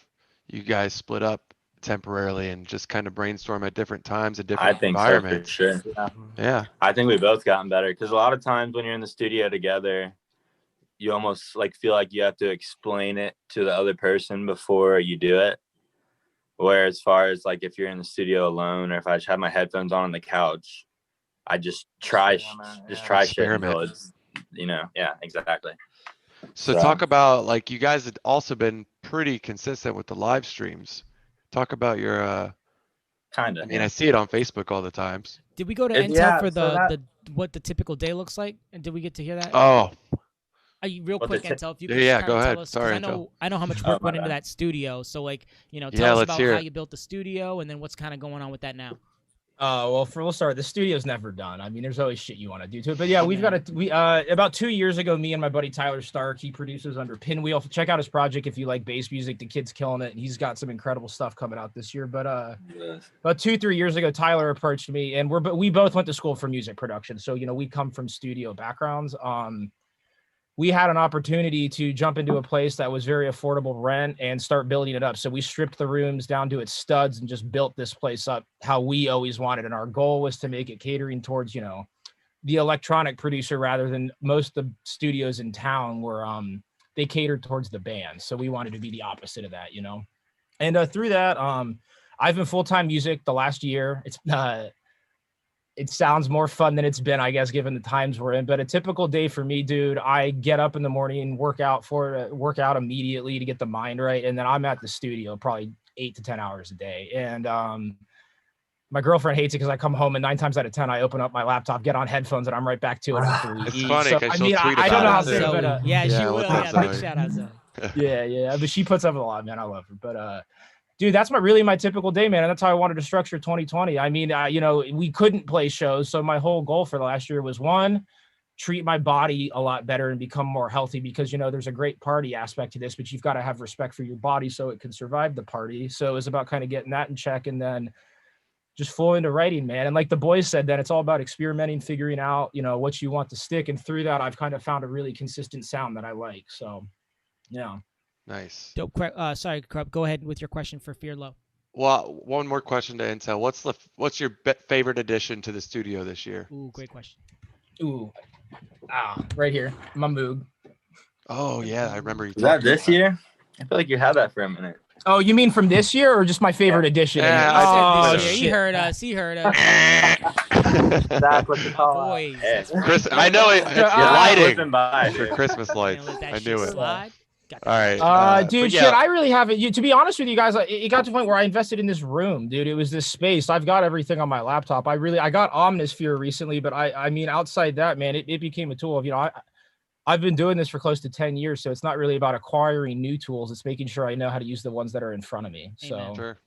you guys split up temporarily and just kind of brainstorm at different times, a different I think environment. so for sure. Yeah. I think we've both gotten better because a lot of times when you're in the studio together, you almost like feel like you have to explain it to the other person before you do it. Whereas as far as like if you're in the studio alone, or if I just have my headphones on the couch, I just try shit until it's, yeah, exactly. So talk about, like, you guys had also been pretty consistent with the live streams. Talk about your Kind of. I mean, I see it on Facebook all the times. Did we go to It's- Intel for what the typical day looks like? And did we get to hear that? Oh, Real quick, Intel, if you could yeah, just go kinda ahead. tell us, 'cause Sorry, I know how much work went into that studio. So like, tell us let's about hear how it. you built the studio and then what's kind of going on with that now. We'll start. The studio's never done. I mean, there's always shit you want to do to it. But yeah, we've got about 2 years ago, me and my buddy Tyler Stark, he produces under Pinwheel. Check out his project if you like bass music. The kid's killing it. He's got some incredible stuff coming out this year. But Yes. about 2-3 years ago, Tyler approached me, and we both went to school for music production. So we come from studio backgrounds. we had an opportunity to jump into a place that was very affordable rent and start building it up. So we stripped the rooms down to its studs and just built this place up how we always wanted. And our goal was to make it catering towards, you know, the electronic producer rather than most of the studios in town were they catered towards the band. So we wanted to be the opposite of that, you know. And through that, I've been full-time music the last year. It sounds more fun than it's been, I guess, given the times we're in. But a typical day for me, dude, I get up in the morning, work out immediately to get the mind right, and then I'm at the studio probably 8 to 10 hours a day. And my girlfriend hates it because I come home and 9 times out of 10 I open up my laptop, get on headphones, and I'm right back to it after we It's eat. funny So, because I she'll mean, tweet I don't know how about it big too. of it. Yeah, she Yeah, will. what's Yeah, up, big Zoe? shout out, Zoe. Yeah, but she puts up a lot, man. I love her. But dude, that's really my typical day, man. And that's how I wanted to structure 2020. I mean, you know, we couldn't play shows, so my whole goal for the last year was, one, treat my body a lot better and become more healthy, because, you know, there's a great party aspect to this, but you've got to have respect for your body so it can survive the party. So it was about kind of getting that in check and then just flow into writing, man. And like the boys said, then it's all about experimenting, figuring out, you know, what you want to stick. And through that, I've kind of found a really consistent sound that I like. So, yeah. Nice. Dope. Sorry, Krupp. Go ahead with your question for Fear Low. Well, one more question to Intel. What's your favorite addition to the studio this year? Ooh, great question. Ooh, right here, my Moog. Oh yeah, I remember you. Was that talking this about year? I feel like you had that for a minute. Oh, you mean from this year or just my favorite edition? Yeah, I I said said this year. shit. He heard us. He heard us. that. Zach, what's the My call out? boys. Hey, That's right. Chris, I know it. It's You're lighting flipping by, for dude. Christmas Gonna lights. let that I shit knew it. slide. Got All that. right. Dude, but shit, yeah, I really haven't. To be honest with you guys, it got to the point where I invested in this room, dude. It was this space. I've got everything on my laptop. I got Omnisphere recently, but I mean, outside that, man, it became a tool of, you know, I've been doing this for close to 10 years, so it's not really about acquiring new tools. It's making sure I know how to use the ones that are in front of me. Amen. So, Sure.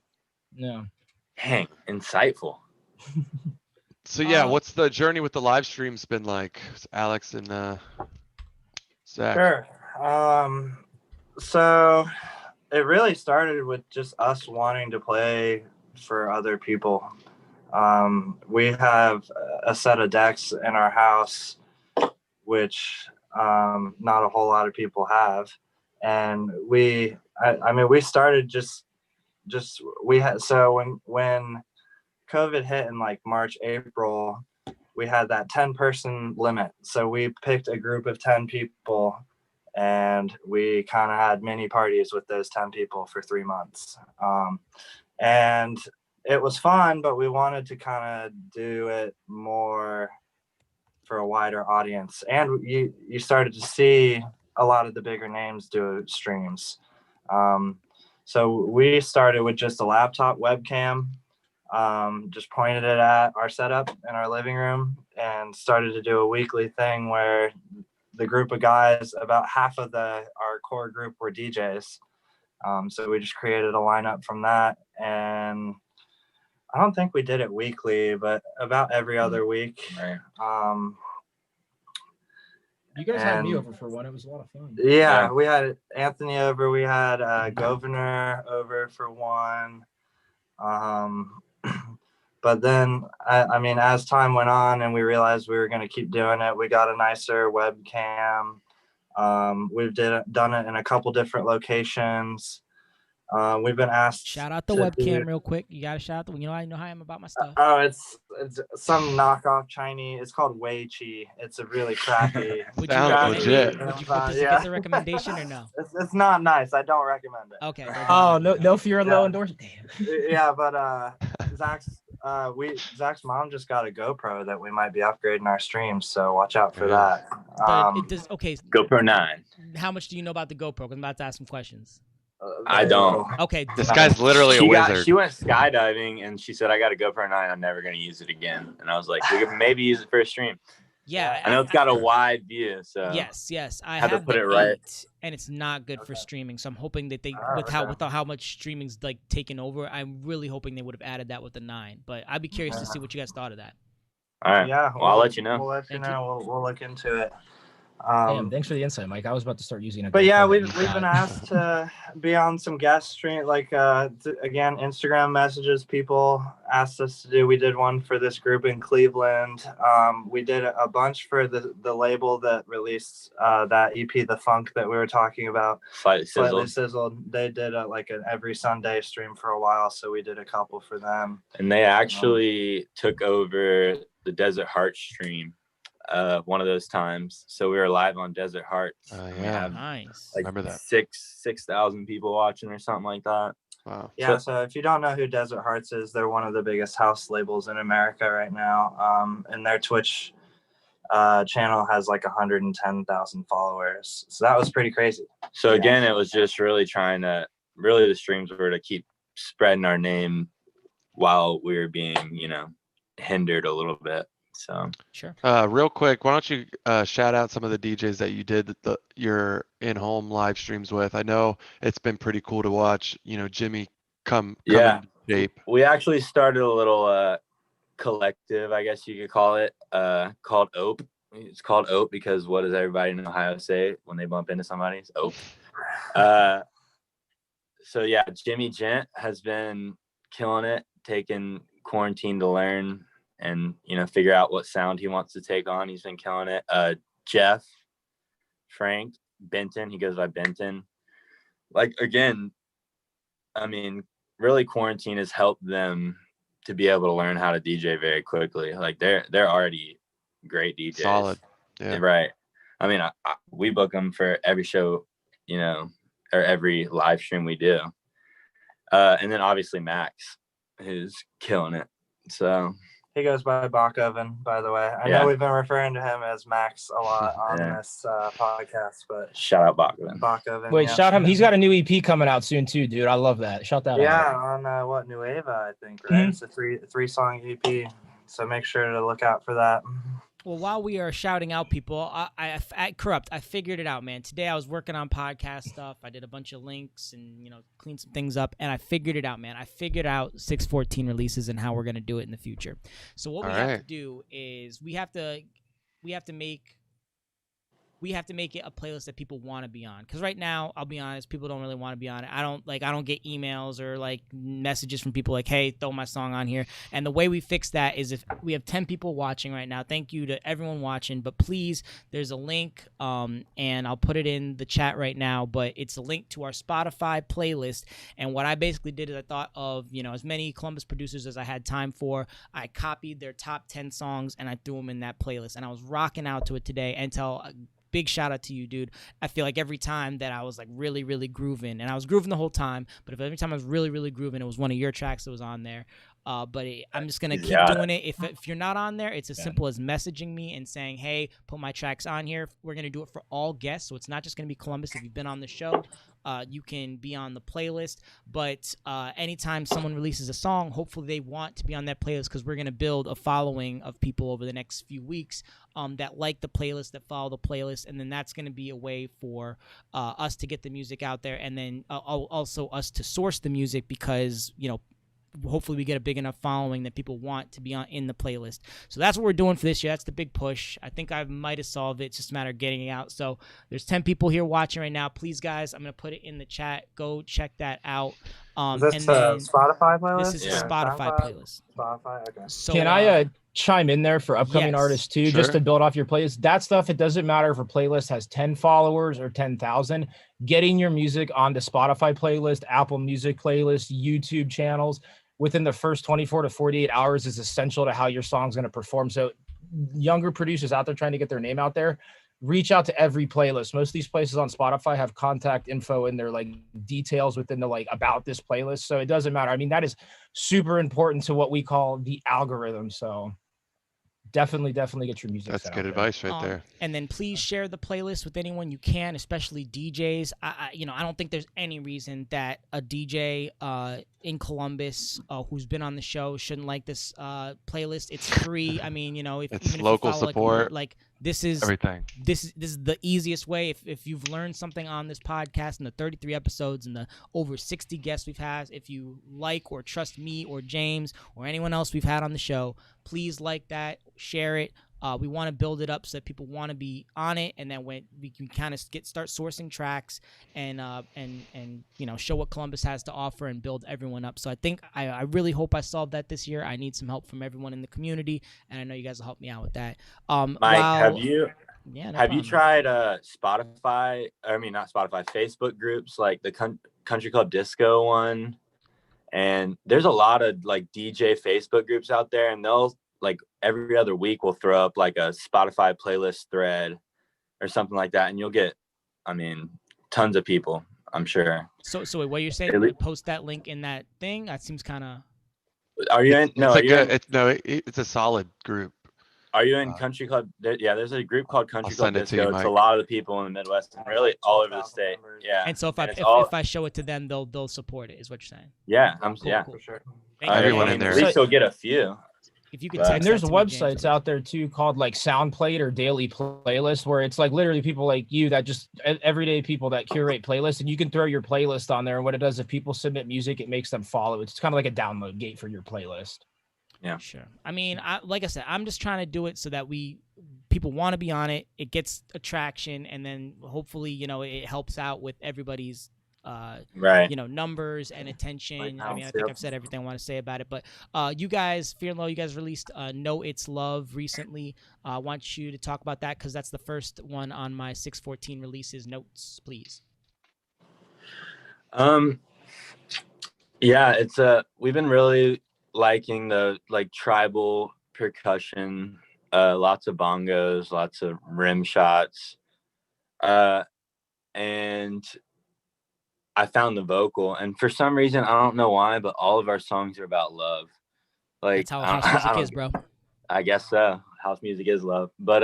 yeah. Dang, insightful. So yeah, what's the journey with the live streams been like, Alex and Zach? Sure. So it really started with just us wanting to play for other people. We have a set of decks in our house, which not a whole lot of people have. And we started when COVID hit in like March, April, we had that 10-person limit. So we picked a group of 10 people and we kind of had mini parties with those 10 people for 3 months. And it was fun, but we wanted to kind of do it more for a wider audience. And you started to see a lot of the bigger names do streams. So we started with just a laptop webcam, just pointed it at our setup in our living room and started to do a weekly thing where the group of guys, about half of our core group were DJs. So we just created a lineup from that. And I don't think we did it weekly, but about every other week. Right. You guys had me over for one. It was a lot of fun. Yeah, we had Anthony over. We had Governor over for one. But then, I mean, as time went on and we realized we were going to keep doing it, we got a nicer webcam. We've done it in a couple different locations. We've been asked. Shout out the webcam real quick. You gotta shout out I know how I am about my stuff. Oh, it's some knockoff Chinese. It's called Wei Chi. It's a really crappy. Sounds legit. Would you put this against a recommendation or no? It's not nice. I don't recommend it. Okay. Oh, no Fear and Low endorsement. Damn. Yeah, but Zach's mom just got a GoPro that we might be upgrading our streams, so watch out for that. But it does. Okay. GoPro 9. How much do you know about the GoPro? Because I'm about to ask some questions. I don't. Okay. This guy's literally a wizard. She went skydiving and she said, I got a GoPro 9. I'm never going to use it again. And I was like, we could maybe use it for a stream. Yeah. I know it's got a wide view. So Yes. I had to have put the it right. 8, and it's not good for streaming. So I'm hoping that they, with how much streaming's like taken over, I'm really hoping they would have added that with the 9. But I'd be curious to see what you guys thought of that. All right. Yeah. Well, I'll let you know. We'll let you Thank know. We'll look into it. Damn, thanks for the insight, Mike. I was about to start using it. But yeah, we've been asked to be on some guest stream, like again, Instagram messages people asked us to do. We did one for this group in Cleveland. We did a bunch for the label that released that EP, The Funk, that we were talking about. Slightly Sizzled. They did like an every Sunday stream for a while, so we did a couple for them. And they actually took over the Desert Heart stream one of those times, so we were live on Desert Hearts. Yeah, nice. Like remember that 6,000 people watching or something like that. Wow. Yeah, so if you don't know who Desert Hearts is, they're one of the biggest house labels in America right now. And their Twitch channel has like 110,000 followers, so that was pretty crazy. So again, it was just really the streams were to keep spreading our name while we were being, hindered a little bit. So sure. Real quick, why don't you shout out some of the DJs that you did your in-home live streams with? I know it's been pretty cool to watch, Jimmy come in shape. We actually started a little collective, I guess you could call it, called OPE. It's called OPE because what does everybody in Ohio say when they bump into somebody? It's OPE. So yeah, Jimmy Gent has been killing it, taking quarantine to learn and figure out what sound he wants to take on. He's been killing it. Jeff, Frank, Benton, he goes by Benton. Like, again, I mean, really quarantine has helped them to be able to learn how to DJ very quickly. Like they're already great DJs. Solid. Yeah. Right. I mean, we book them for every show, or every live stream we do. And then obviously Max, who's killing it. So he goes by Bach Oven, by the way. I know we've been referring to him as Max a lot on this podcast, but shout out Bach Oven. Bach Oven. Wait, shout him. He's got a new EP coming out soon too, dude. I love that. Shout that out. Yeah, on what, Nueva, I think, right? It's a three-song EP, so make sure to look out for that. Well, while we are shouting out people, at Corrupt, I figured it out, man. Today I was working on podcast stuff. I did a bunch of links and, cleaned some things up, and I figured it out, man. I figured out 614 releases and how we're going to do it in the future. So what we have to do is we have to make it a playlist that people want to be on. Because right now, I'll be honest, people don't really want to be on it. I don't get emails or messages from people like, hey, throw my song on here. And the way we fix that is if we have 10 people watching right now, thank you to everyone watching. But please, there's a link, and I'll put it in the chat right now. But it's a link to our Spotify playlist. And what I basically did is I thought of, as many Columbus producers as I had time for. I copied their top 10 songs, and I threw them in that playlist. And I was rocking out to it today until... Big shout out to you, dude. I feel like every time that I was really, really grooving, and I was grooving the whole time, but if every time I was really, really grooving, it was one of your tracks that was on there. But I'm just going to keep doing it. If you're not on there, it's as simple as messaging me and saying, hey, put my tracks on here. We're going to do it for all guests. So it's not just going to be Columbus. If you've been on the show, you can be on the playlist. But anytime someone releases a song, hopefully they want to be on that playlist because we're going to build a following of people over the next few weeks that like the playlist, that follow the playlist. And then that's going to be a way for us to get the music out there. And then also us to source the music because, hopefully we get a big enough following that people want to be in the playlist. So that's what we're doing for this year. That's the big push. I think I might have solved it. It's just a matter of getting it out. So there's 10 people here watching right now. Please, guys, I'm going to put it in the chat. Go check that out. Is this a Spotify playlist? This is a Spotify playlist. Spotify, okay. So, can I chime in there for upcoming artists too, just to build off your playlist? That stuff, it doesn't matter if a playlist has 10 followers or 10,000. Getting your music onto Spotify playlist, Apple Music playlist, YouTube channels within the first 24 to 48 hours is essential to how your song's going to perform. So younger producers out there trying to get their name out there, reach out to every playlist. Most of these places on Spotify have contact info in their details within the about this playlist. So it doesn't matter. I mean, that is super important to what we call the algorithm. So definitely get your music. That's good advice right there. And then please share the playlist with anyone you can, especially DJs. I don't think there's any reason that a DJ in Columbus who's been on the show shouldn't like this playlist. It's free. I mean, if it's even local if you follow, support. This is everything. This is the easiest way. If you've learned something on this podcast in the 33 episodes and the over 60 guests we've had, if you like or trust me or James or anyone else we've had on the show, please like that, share it, We want to build it up so that people want to be on it, and then when we can kind of start sourcing tracks and show what Columbus has to offer and build everyone up. So I think I really hope I solved that this year. I need some help from everyone in the community, and I know you guys will help me out with that. Mike, have you problem. tried Spotify? I mean, not Spotify, Facebook groups like the Country Club Disco one? And there's a lot of like DJ Facebook groups out there, and they'll like every other week will throw up like a Spotify playlist thread or something like that, and you'll get, I mean, tons of people, I'm sure. So wait, what you're saying? Post that link in that thing? That seems kind of. Are you in? No, it's a solid group. Are you in Country Club? Yeah, there's a group called Country Club Disco. It's a Mike. lot of the people in the Midwest and really all over the state. Yeah. And so if I show it to them, they'll support it. Is what you're saying? Yeah, cool, for sure. Everyone in there. At least you'll get a few. If you could text and there's that to me, websites James, out there too called like SoundPlate or Daily Playlist, where it's like literally people like you that just everyday people that curate playlists, and you can throw your playlist on there. And what it does, if people submit music, it makes them follow. It's kind of like a download gate for your playlist. Yeah, sure. I mean, like I said, I'm just trying to do it so that people want to be on it. It gets attraction, and then hopefully, it helps out with everybody's, numbers and attention. I mean, I think I've said everything I want to say about it. But you guys, Fear and Low, you guys released "Know It's Love" recently. I want you to talk about that because that's the first one on my 614 releases notes, please. Yeah, it's we've been really liking the like tribal percussion, lots of bongos, lots of rim shots, and I found the vocal, and for some reason I don't know why, but all of our songs are about love. Like that's how house music is, bro. I guess so. House music is love, but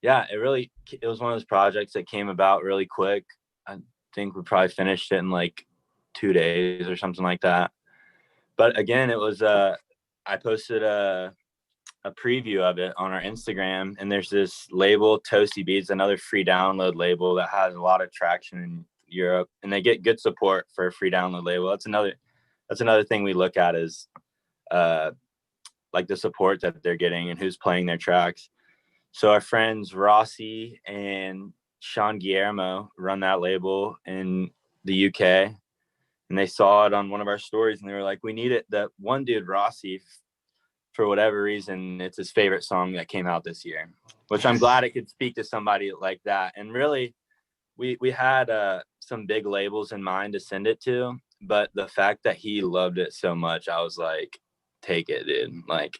yeah, it was one of those projects that came about really quick. I think we probably finished it in like 2 days or something like that. But again, it was I posted a preview of it on our Instagram, and there's this label, Toasty Beats, another free download label that has a lot of traction in Europe, and they get good support for a free download label. That's another thing we look at is like the support that they're getting and who's playing their tracks. So our friends Rossi and Sean Guillermo run that label in the UK. And they saw it on one of our stories, and they were like, we need it. That one dude, Rossi, for whatever reason, it's his favorite song that came out this year, which I'm glad I could speak to somebody like that. And really, we had some big labels in mind to send it to, but the fact that he loved it so much, I was like, take it, dude. Like,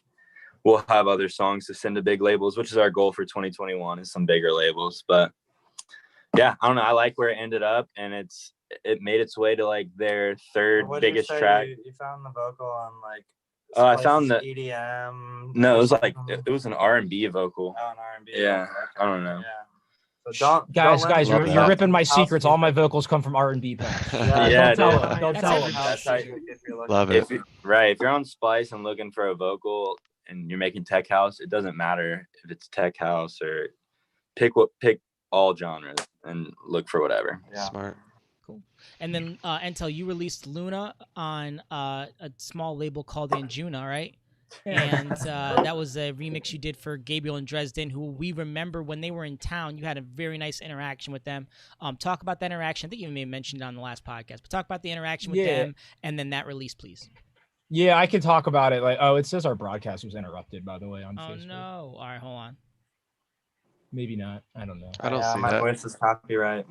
we'll have other songs to send to big labels, which is our goal for 2021 is some bigger labels. But yeah, I don't know. I like where it ended up, and it made its way to like their third biggest track. You found the vocal on like I found the EDM. No, it was like it was an R&B vocal. Oh, an R&B. Yeah, vocal. I don't know. Yeah. So Guys, don't you're ripping my secrets. All my vocals come from R&B packs. Yeah, don't tell them. Don't tell them. That's how Love it. If you're on Splice and looking for a vocal and you're making tech house, it doesn't matter if it's tech house or pick all genres and look for whatever. Yeah. Smart. Cool. And then Entel, you released Luna on a small label called Anjuna, right? And that was a remix you did for Gabriel and Dresden, who we remember when they were in town. You had a very nice interaction with them. Talk about that interaction. I think you may have mentioned it on the last podcast, but talk about the interaction with them and then that release, please. Yeah, I can talk about it. Like, it says our broadcast was interrupted, by the way, on Facebook. Oh no! All right, hold on. Maybe not. I don't know. I don't see my that. voice is copyright.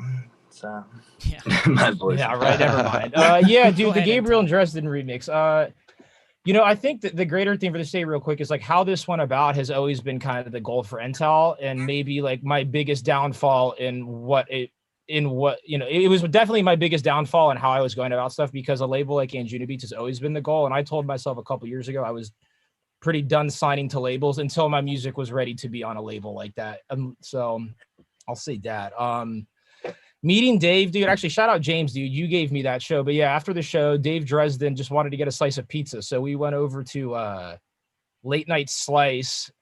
So Yeah. My voice. Yeah, right. Never mind. Yeah, dude, Go the ahead, Gabriel Entel. and Dresden remix. I think that the greater thing for the state real quick is like how this went about has always been kind of the goal for Entel, and maybe like my biggest downfall in what it was definitely my biggest downfall in how I was going about stuff, because a label like Anjuna Beats has always been the goal. And I told myself a couple years ago I was pretty done signing to labels until my music was ready to be on a label like that. So I'll say that. Meeting Dave, dude, actually shout out James, dude, you gave me that show. But yeah, after the show, Dave Dresden just wanted to get a slice of pizza. So we went over to Late Night Slice.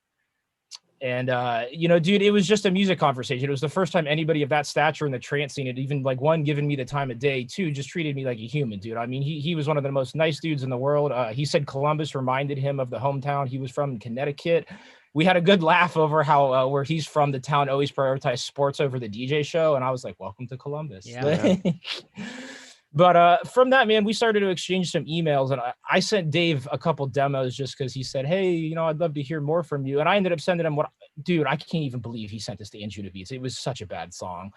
And, dude, it was just a music conversation. It was the first time anybody of that stature in the trance scene had even, like, one, given me the time of day, two, just treated me like a human, dude. I mean, he was one of the most nice dudes in the world. He said Columbus reminded him of the hometown he was from in Connecticut. we had a good laugh over how where he's from, the town always prioritized sports over the DJ show, and I was like, welcome to Columbus. Yeah. But from that, man, we started to exchange some emails, and I sent Dave a couple demos just because he said, hey, you know, I'd love to hear more from you. And I ended up sending him dude, I can't even believe he sent this to Anjunabeats. It was such a bad song.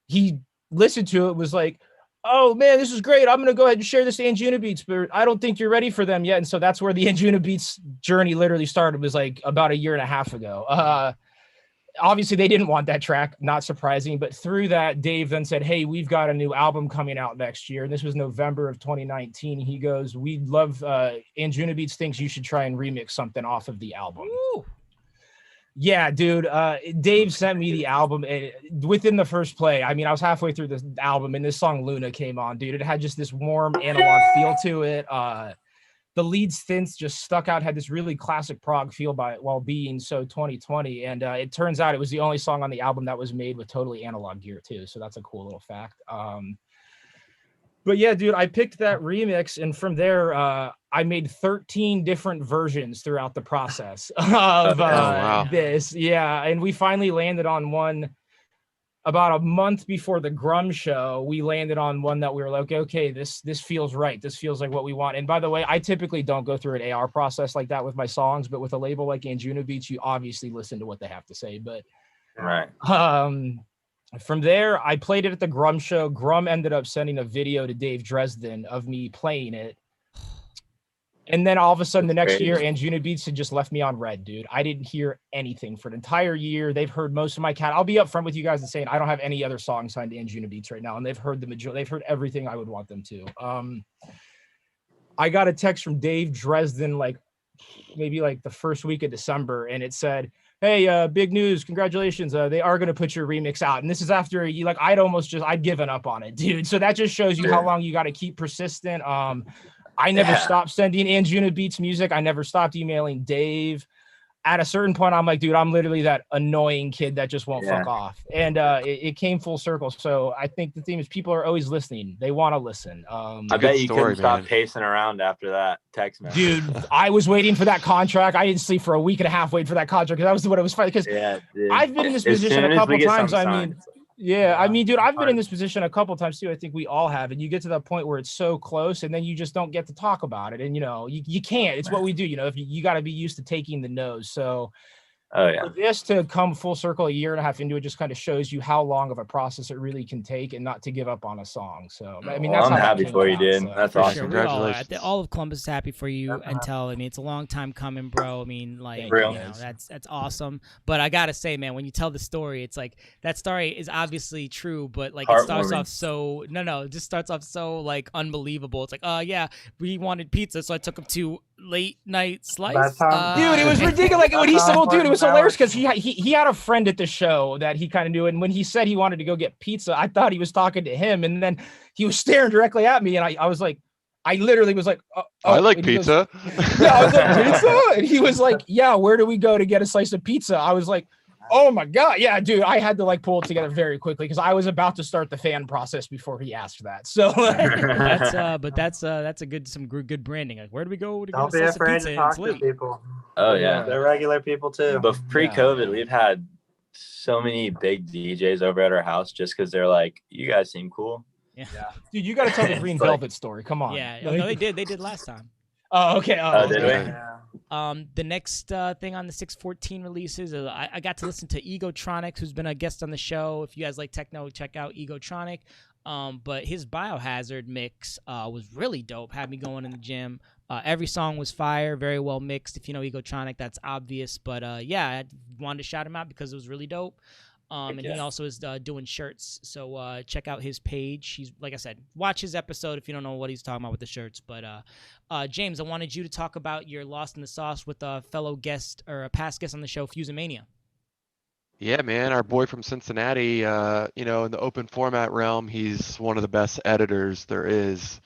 He listened to it, was like, oh man, this is great. I'm going to go ahead and share this to Anjunabeats, but I don't think you're ready for them yet. And so that's where the Anjunabeats journey literally started, was like about a year and a half ago. Obviously they didn't want that track, not surprising, but through that, Dave then said, hey, we've got a new album coming out next year. And this was November of 2019. He goes, we love Anjunabeats thinks you should try and remix something off of the album. Ooh. Yeah, dude. Dave sent me the album within the first play. I mean, I was halfway through the album and this song Luna came on, dude. It had just this warm analog feel to it. The lead synths just stuck out, had this really classic prog feel while being so 2020. And it turns out it was the only song on the album that was made with totally analog gear too. So that's a cool little fact. But yeah, dude, I picked that remix, and from there, I made 13 different versions throughout the process of this. Yeah, and we finally landed on one about a month before the Grum show. We landed on one that we were like, okay, this feels right. This feels like what we want. And by the way, I typically don't go through an AR process like that with my songs, but with a label like Anjunabeats, you obviously listen to what they have to say. But Right. from there, I played it at the Grum show. Grum ended up sending a video to Dave Dresden of me playing it. And then all of a sudden the next year, Anjunabeats had just left me on red, dude. I didn't hear anything for an entire year. They've heard most of my cat. I'll be upfront with you guys and saying I don't have any other songs signed to Anjunabeats right now. And they've heard the majority. They've heard everything I would want them to. I got a text from Dave Dresden, like maybe like the first week of December. And it said, hey, big news. Congratulations. They are going to put your remix out. And this is after you, like, I'd given up on it, dude. So that just shows you how long you got to keep persistent. I never stopped sending Anjunabeats music. I never stopped emailing Dave. At a certain point, I'm like, dude, I'm literally that annoying kid that just won't fuck off. And it came full circle. So I think the theme is people are always listening. They want to listen. I bet you couldn't stop pacing around after that text message. Dude, I was waiting for that contract. I didn't sleep for a week and a half waiting for that contract because that was what it was funny. Because I've been in this position a couple times. I mean, dude, I've been in this position a couple times too. I think we all have. And you get to that point where it's so close and then you just don't get to talk about it. And, you know, you can't. It's what we do. You know, if you got to be used to taking the no's. So for this to come full circle a year and a half into it just kind of shows you how long of a process it really can take and not to give up on a song. So, I mean, that's I'm happy for you, dude. So. That's awesome. Sure. Congratulations. All of Columbus is happy for you. Intel, I mean, it's a long time coming, bro. I mean, like, you know, that's awesome. But I gotta say, man, when you tell the story, it's like that story is obviously true, but like it starts off so it just starts off so like unbelievable. It's like, yeah, we wanted pizza, so I took him to late night slice. Dude, it was ridiculous. Like when he said, well, dude, it was hilarious because he had a friend at the show that he kind of knew, and when he said he wanted to go get pizza, I thought he was talking to him, and then he was staring directly at me, and I was like, I literally was like, I like pizza. Yeah, I was like, pizza? And he was like, yeah, where do we go to get a slice of pizza? I was like, oh my God. Yeah, dude, I had to like pull it together very quickly because I was about to start the fan process before he asked that. So that's a good branding. Like, where do we go to Don't get a be slice of afraid pizza? to talk It's to late. people. Oh yeah, They're regular people too. But pre-COVID, we've had so many big DJs over at our house just because they're like, you guys seem cool. Yeah. Dude, you got to tell the Green Velvet story. Come on. Yeah, no, they did last time. Oh, okay. Did we? Yeah. The next thing on the 614 releases, I got to listen to Egotronic, who's been a guest on the show. If you guys like techno, check out Egotronic. But his Biohazard mix was really dope. Had me going in the gym. Every song was fire, very well mixed. If you know Egotronic, that's obvious. But yeah, I wanted to shout him out because it was really dope. And he also is doing shirts, so check out his page. He's, like I said, watch his episode if you don't know what he's talking about with the shirts. But James, I wanted you to talk about your Lost in the Sauce with a fellow guest or a past guest on the show, Fusemania. Yeah, man, our boy from Cincinnati, you know, in the open format realm, he's one of the best editors there is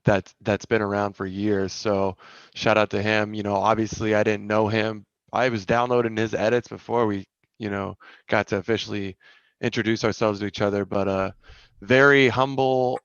that's been around for years. So shout out to him. You know, obviously I didn't know him. I was downloading his edits before we, you know, got to officially introduce ourselves to each other, but very humble,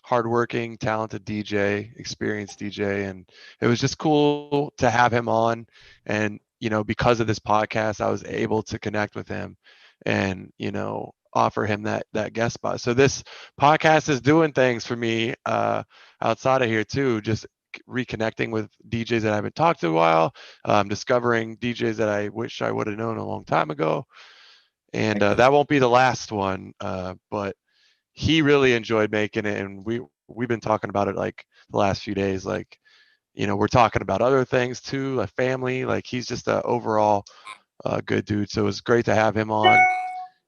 hardworking, talented DJ, experienced DJ, and it was just cool to have him on. And you know, because of this podcast, I was able to connect with him and, you know, offer him that guest spot. So this podcast is doing things for me outside of here too, just reconnecting with DJs that I haven't talked to in a while, discovering DJs that I wish I would have known a long time ago. And that won't be the last one, but he really enjoyed making it, and we've been talking about it like the last few days. Like, you know, we're talking about other things too, like family. Like, he's just a overall good dude. So it was great to have him on.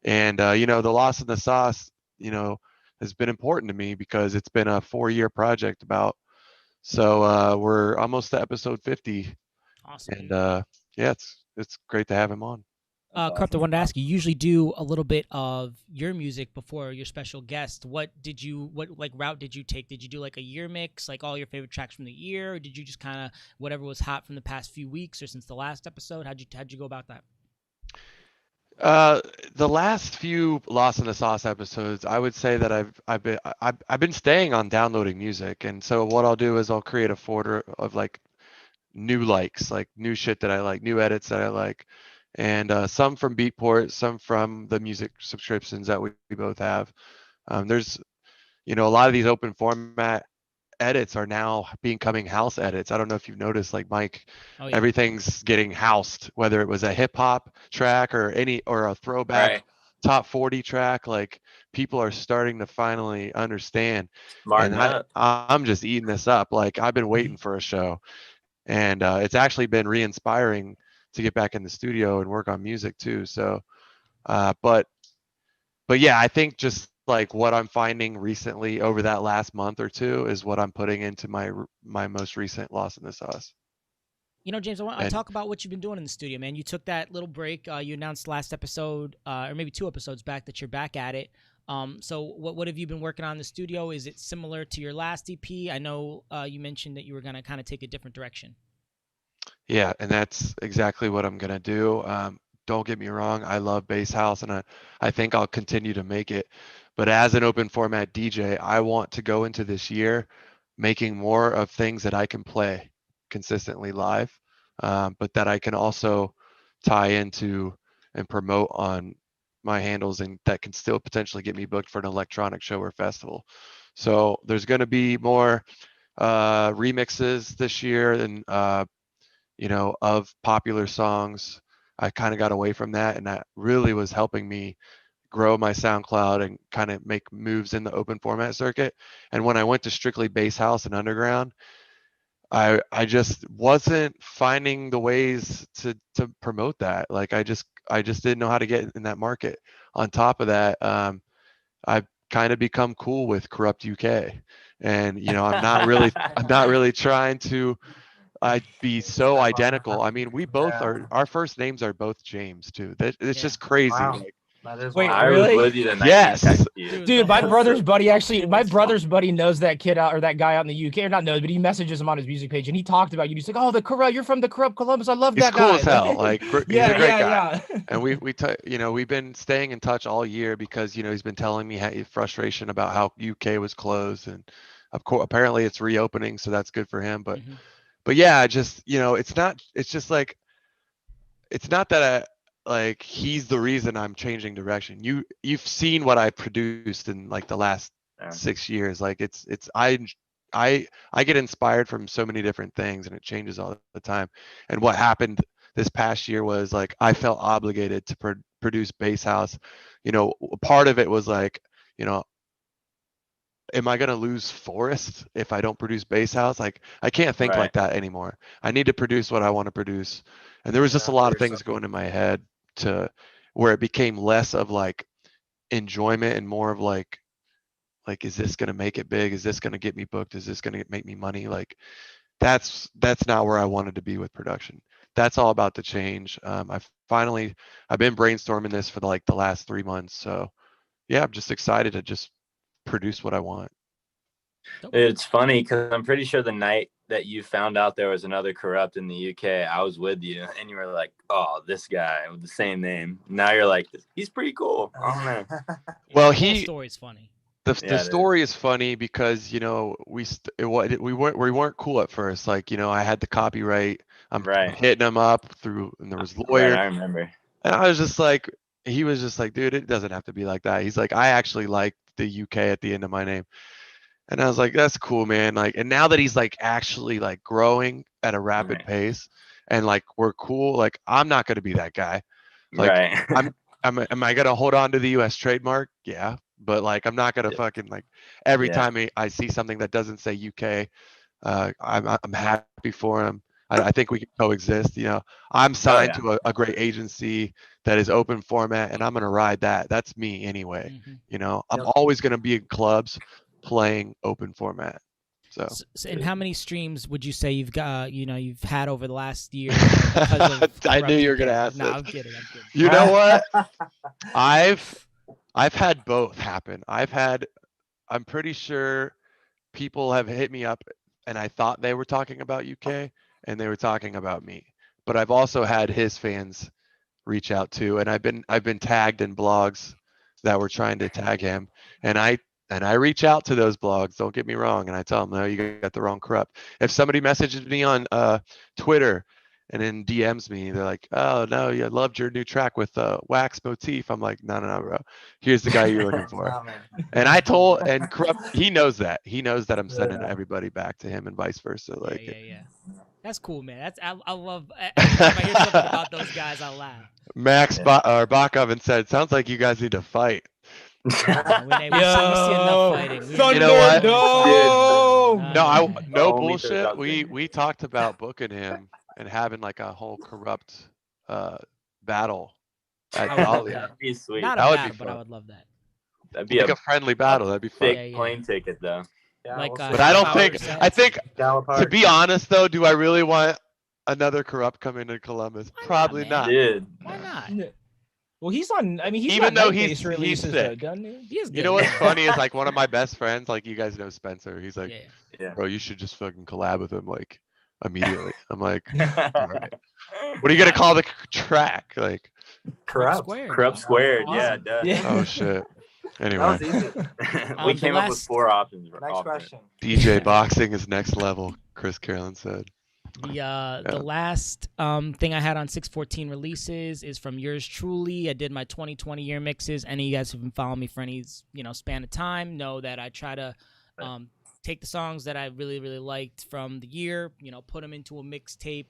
And you know, the Lost in the Sauce, you know, has been important to me because it's been a 4-year project about. So we're almost to episode 50, Awesome. and yeah, it's great to have him on. Corrupt, I wanted to ask you usually do a little bit of your music before your special guest. What like route did you take? Did you do like a year mix, like all your favorite tracks from the year, or did you just kind of whatever was hot from the past few weeks or since the last episode? How'd you go about that? The last few Lost in the Sauce episodes, I would say that I've been staying on downloading music, and so what I'll do is I'll create a folder of like new likes, like new shit that I like, new edits that I like, and some from Beatport, some from the music subscriptions that we both have. There's, you know, a lot of these open format edits are now becoming house edits. I don't know if you've noticed, like Mike, everything's getting housed, whether it was a hip hop track or a throwback top 40 track. Like, people are starting to finally understand. And I'm just eating this up. Like, I've been waiting for a show, and it's actually been re-inspiring to get back in the studio and work on music too. So, but yeah, I think just like what I'm finding recently over that last month or two is what I'm putting into my most recent Lost in the Sauce. You know, James, I want to talk about what you've been doing in the studio, man. You took that little break. You announced last episode, or maybe 2 episodes back, that you're back at it. So what have you been working on in the studio? Is it similar to your last EP? I know you mentioned that you were going to kind of take a different direction. Yeah, and that's exactly what I'm going to do. Don't get me wrong, I love bass house, and I think I'll continue to make it. But as an open format DJ, I want to go into this year making more of things that I can play consistently live, but that I can also tie into and promote on my handles, and that can still potentially get me booked for an electronic show or festival. So there's going to be more remixes this year, and you know, of popular songs. I kind of got away from that, and that really was helping me grow my SoundCloud and kind of make moves in the open format circuit. And when I went to strictly bass house and underground, I just wasn't finding the ways to promote that. Like, I just didn't know how to get in that market. On top of that, I've kind of become cool with Corrupt UK, and you know, I'm not really trying to I'd be so identical. I mean, we both are. Our first names are both James too. It's just crazy. Wow. Like, That is Wait, wild. really? I was with you the night Yes. you texted you. Dude, my brother's buddy That's buddy knows that kid out, or that guy out in the UK, or not knows, but he messages him on his music page, and he talked about you. He's like, "Oh, you're from the Corrupt Columbus. I love he's that cool guy." as hell. Like, he's a great guy. Yeah. And you know, we've been staying in touch all year because, you know, he's been telling me frustration about how UK was closed, and of course, apparently it's reopening, so that's good for him. But yeah, just, you know, it's just like, it's not that like he's the reason I'm changing direction. You've seen what I produced in like the last 6 years. Like, I get inspired from so many different things, and it changes all the time. And what happened this past year was, like, I felt obligated to produce bass house. You know, part of it was like, you know, am I going to lose Forrest if I don't produce bass house? Like, I can't think like that anymore. I need to produce what I want to produce. And there was just a lot of things going in my head to where it became less of like enjoyment and more of like, is this going to make it big? Is this going to get me booked? Is this going to make me money? Like, that's not where I wanted to be with production. That's all about to change. I've been brainstorming this for the last 3 months. So yeah, I'm just excited to just produce what I want. It's funny because I'm pretty sure the night that you found out there was another Corrupt in the UK, I was with you, and you were like, "Oh, this guy with the same name." Now you're like, "He's pretty cool." I don't know. Well, the whole story's funny. the story is funny because, you know, we weren't cool at first. Like, you know, I had the copyright. I'm hitting him up through, and there was lawyer. Right, I remember. And I was just like, he was just like, dude, it doesn't have to be like that. He's like, I actually like the UK at the end of my name. And I was like, that's cool, man. Like, and now that he's like actually like growing at a rapid pace and like we're cool, like I'm not gonna be that guy. Like am I gonna hold on to the US trademark? Yeah. But like I'm not gonna fucking like every time I see something that doesn't say UK, I'm happy for him. I think we can coexist. You know, I'm signed to a great agency that is open format, and I'm gonna ride that. That's me anyway. You know, I'm always gonna be in clubs playing open format. So and how many streams would you say you've got? You know, you've had over the last year? Because of I knew you were gonna ask. No, I'm kidding. You know what? I've had both happen. I'm pretty sure people have hit me up, and I thought they were talking about UK, and they were talking about me. But I've also had his fans reach out too, and I've been tagged in blogs that were trying to tag him, and I reach out to those blogs, don't get me wrong, and I tell them, no, you got the wrong corrupt. If somebody messages me on Twitter and then DMs me, they're like, oh no, I loved your new track with Wax Motif. I'm like, no, bro, here's the guy you're looking for. And I told, and corrupt, he knows that I'm sending everybody back to him and vice versa. Like, yeah. That's cool, man. I love. Every time I hear something about those guys, I laugh. Max Bakoven said, "Sounds like you guys need to fight." We see enough fighting. You know what? No Only bullshit. We talked about booking him and having like a whole corrupt battle at Dahlia. That'd be sweet. Not That a would battle, be but I fun. would love that. That'd be Like a friendly battle. That'd be fun. big plane ticket though. Yeah, Like, we'll uh, see. But I don't Power think. sets. I think Gallop to be honest though, do I really want another corrupt coming to Columbus? Why not, Probably man? not. Dude. Why not? Well, he's on. I mean, he's Even got though night-based he's releases, sick. though, doesn't he? He is good. You know what's funny is like one of my best friends, like you guys know Spencer. He's like, Yeah. bro, you should just fucking collab with him like immediately. I'm like, all right. What are you gonna call the track? Like, Corrupt. Corrupt squared. Yeah, Awesome. duh. Yeah. oh shit. That Anyway, was easy. We came up with 4 options. Next question. DJ boxing is next level. Chris Carolyn said. The last thing I had on 614 releases is from yours truly. I did my 2020 year mixes. Any of you guys who've been following me for any span of time know that I try to take the songs that I really, really liked from the year, put them into a mixtape.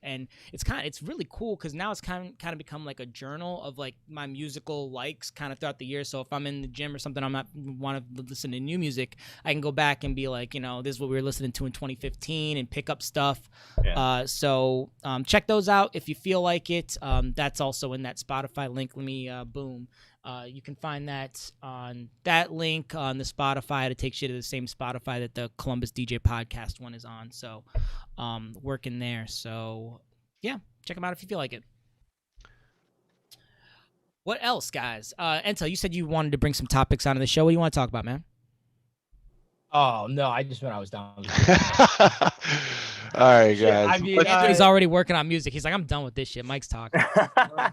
And it's really cool because now it's kind of become like a journal of like my musical likes kind of throughout the year. So if I'm in the gym or something, I'm not want to listen to new music, I can go back and be like, this is what we were listening to in 2015 and pick up stuff. Yeah. So check those out if you feel like it. That's also in that Spotify link. Let me boom. You can find that on that link on the Spotify. It takes you to the same Spotify that the Columbus DJ podcast one is on. So working there. So yeah, check them out if you feel like it. What else, guys? Entel, you said you wanted to bring some topics onto the show. What do you want to talk about, man? Oh no, I just meant I was down. All right, guys. I mean, Anthony's already working on music. He's like, I'm done with this shit. Mike's talking.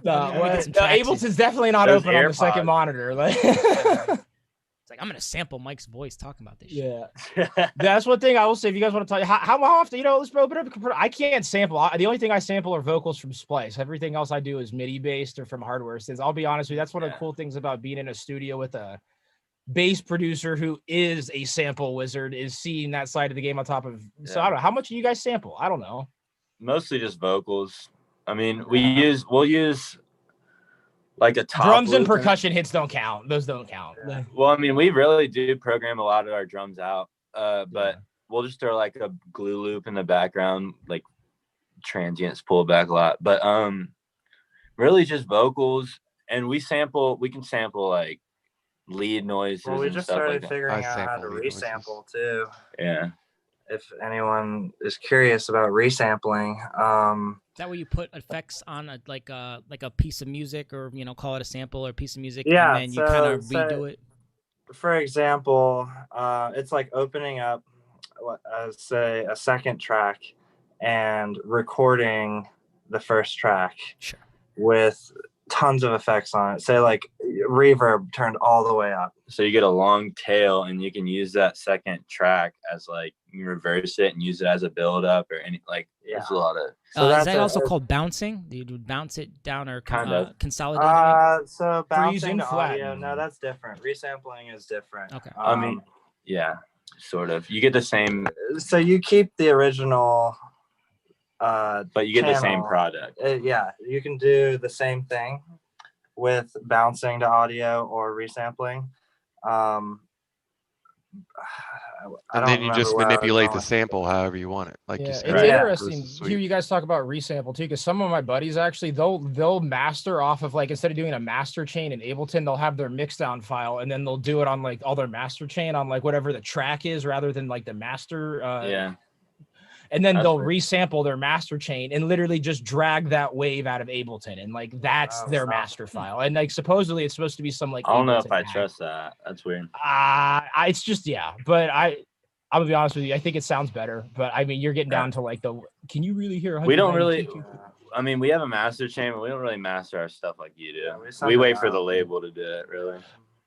Ableton's definitely not Those open on the AirPods. second monitor. Like, It's like, I'm gonna sample Mike's voice talking about this shit. yeah, that's one thing I will say. If you guys want to talk, how often, let's open up. I can't sample. The only thing I sample are vocals from Splice. Everything else I do is MIDI based or from hardware. Since I'll be honest with you, that's one of the cool things about being in a studio with a bass producer who is a sample wizard, is seeing that side of the game on top of. So I don't know, how much do you guys sample? I don't know. Mostly just vocals. I mean, we'll use like a top Drums and loop. percussion hits don't count. Those don't count. Yeah. Well, I mean, we really do program a lot of our drums out, but we'll just throw like a glue loop in the background, like transients pull back a lot. But really just vocals, and we can sample like lead noises. Well, we and just stuff started like figuring out how sample to lead noises. resample too. Yeah. If anyone is curious about resampling, Is that where you put effects on a piece of music, or call it a sample or a piece of music, Yeah, and then you kind of so- redo it? for example, it's like opening up, say, a second track and recording the first track Sure. with tons of effects on it. Say like reverb turned all the way up. So you get a long tail, and you can use that second track as like you reverse it and use it as a build up or any like. There's a lot of. So is that's that also called bouncing? You would bounce it down or consolidate it? So bouncing to flat. audio, no, that's different. Resampling is different. Okay. I mean, yeah, sort of. You get the same, so you keep the original, but you get the same product. Yeah, you can do the same thing with bouncing to audio or resampling. And then you just manipulate the sample however you want it. Like yeah, you said. it's interesting to hear you guys talk about resample too, because some of my buddies actually they'll master off of like, instead of doing a master chain in Ableton, they'll have their mixdown file and then they'll do it on like all their master chain on like whatever the track is rather than like the master. Yeah. And then they'll resample their master chain and literally just drag that wave out of Ableton, and like that's their master file. And like supposedly it's supposed to be some like I don't know Ableton if I hack. trust that. That's weird. It's just but I'm gonna be honest with you. I think it sounds better, but I mean you're getting down to like can you really hear? We don't really. I mean, we have a master chain, but we don't really master our stuff like you do. We wait for the label to do it, really.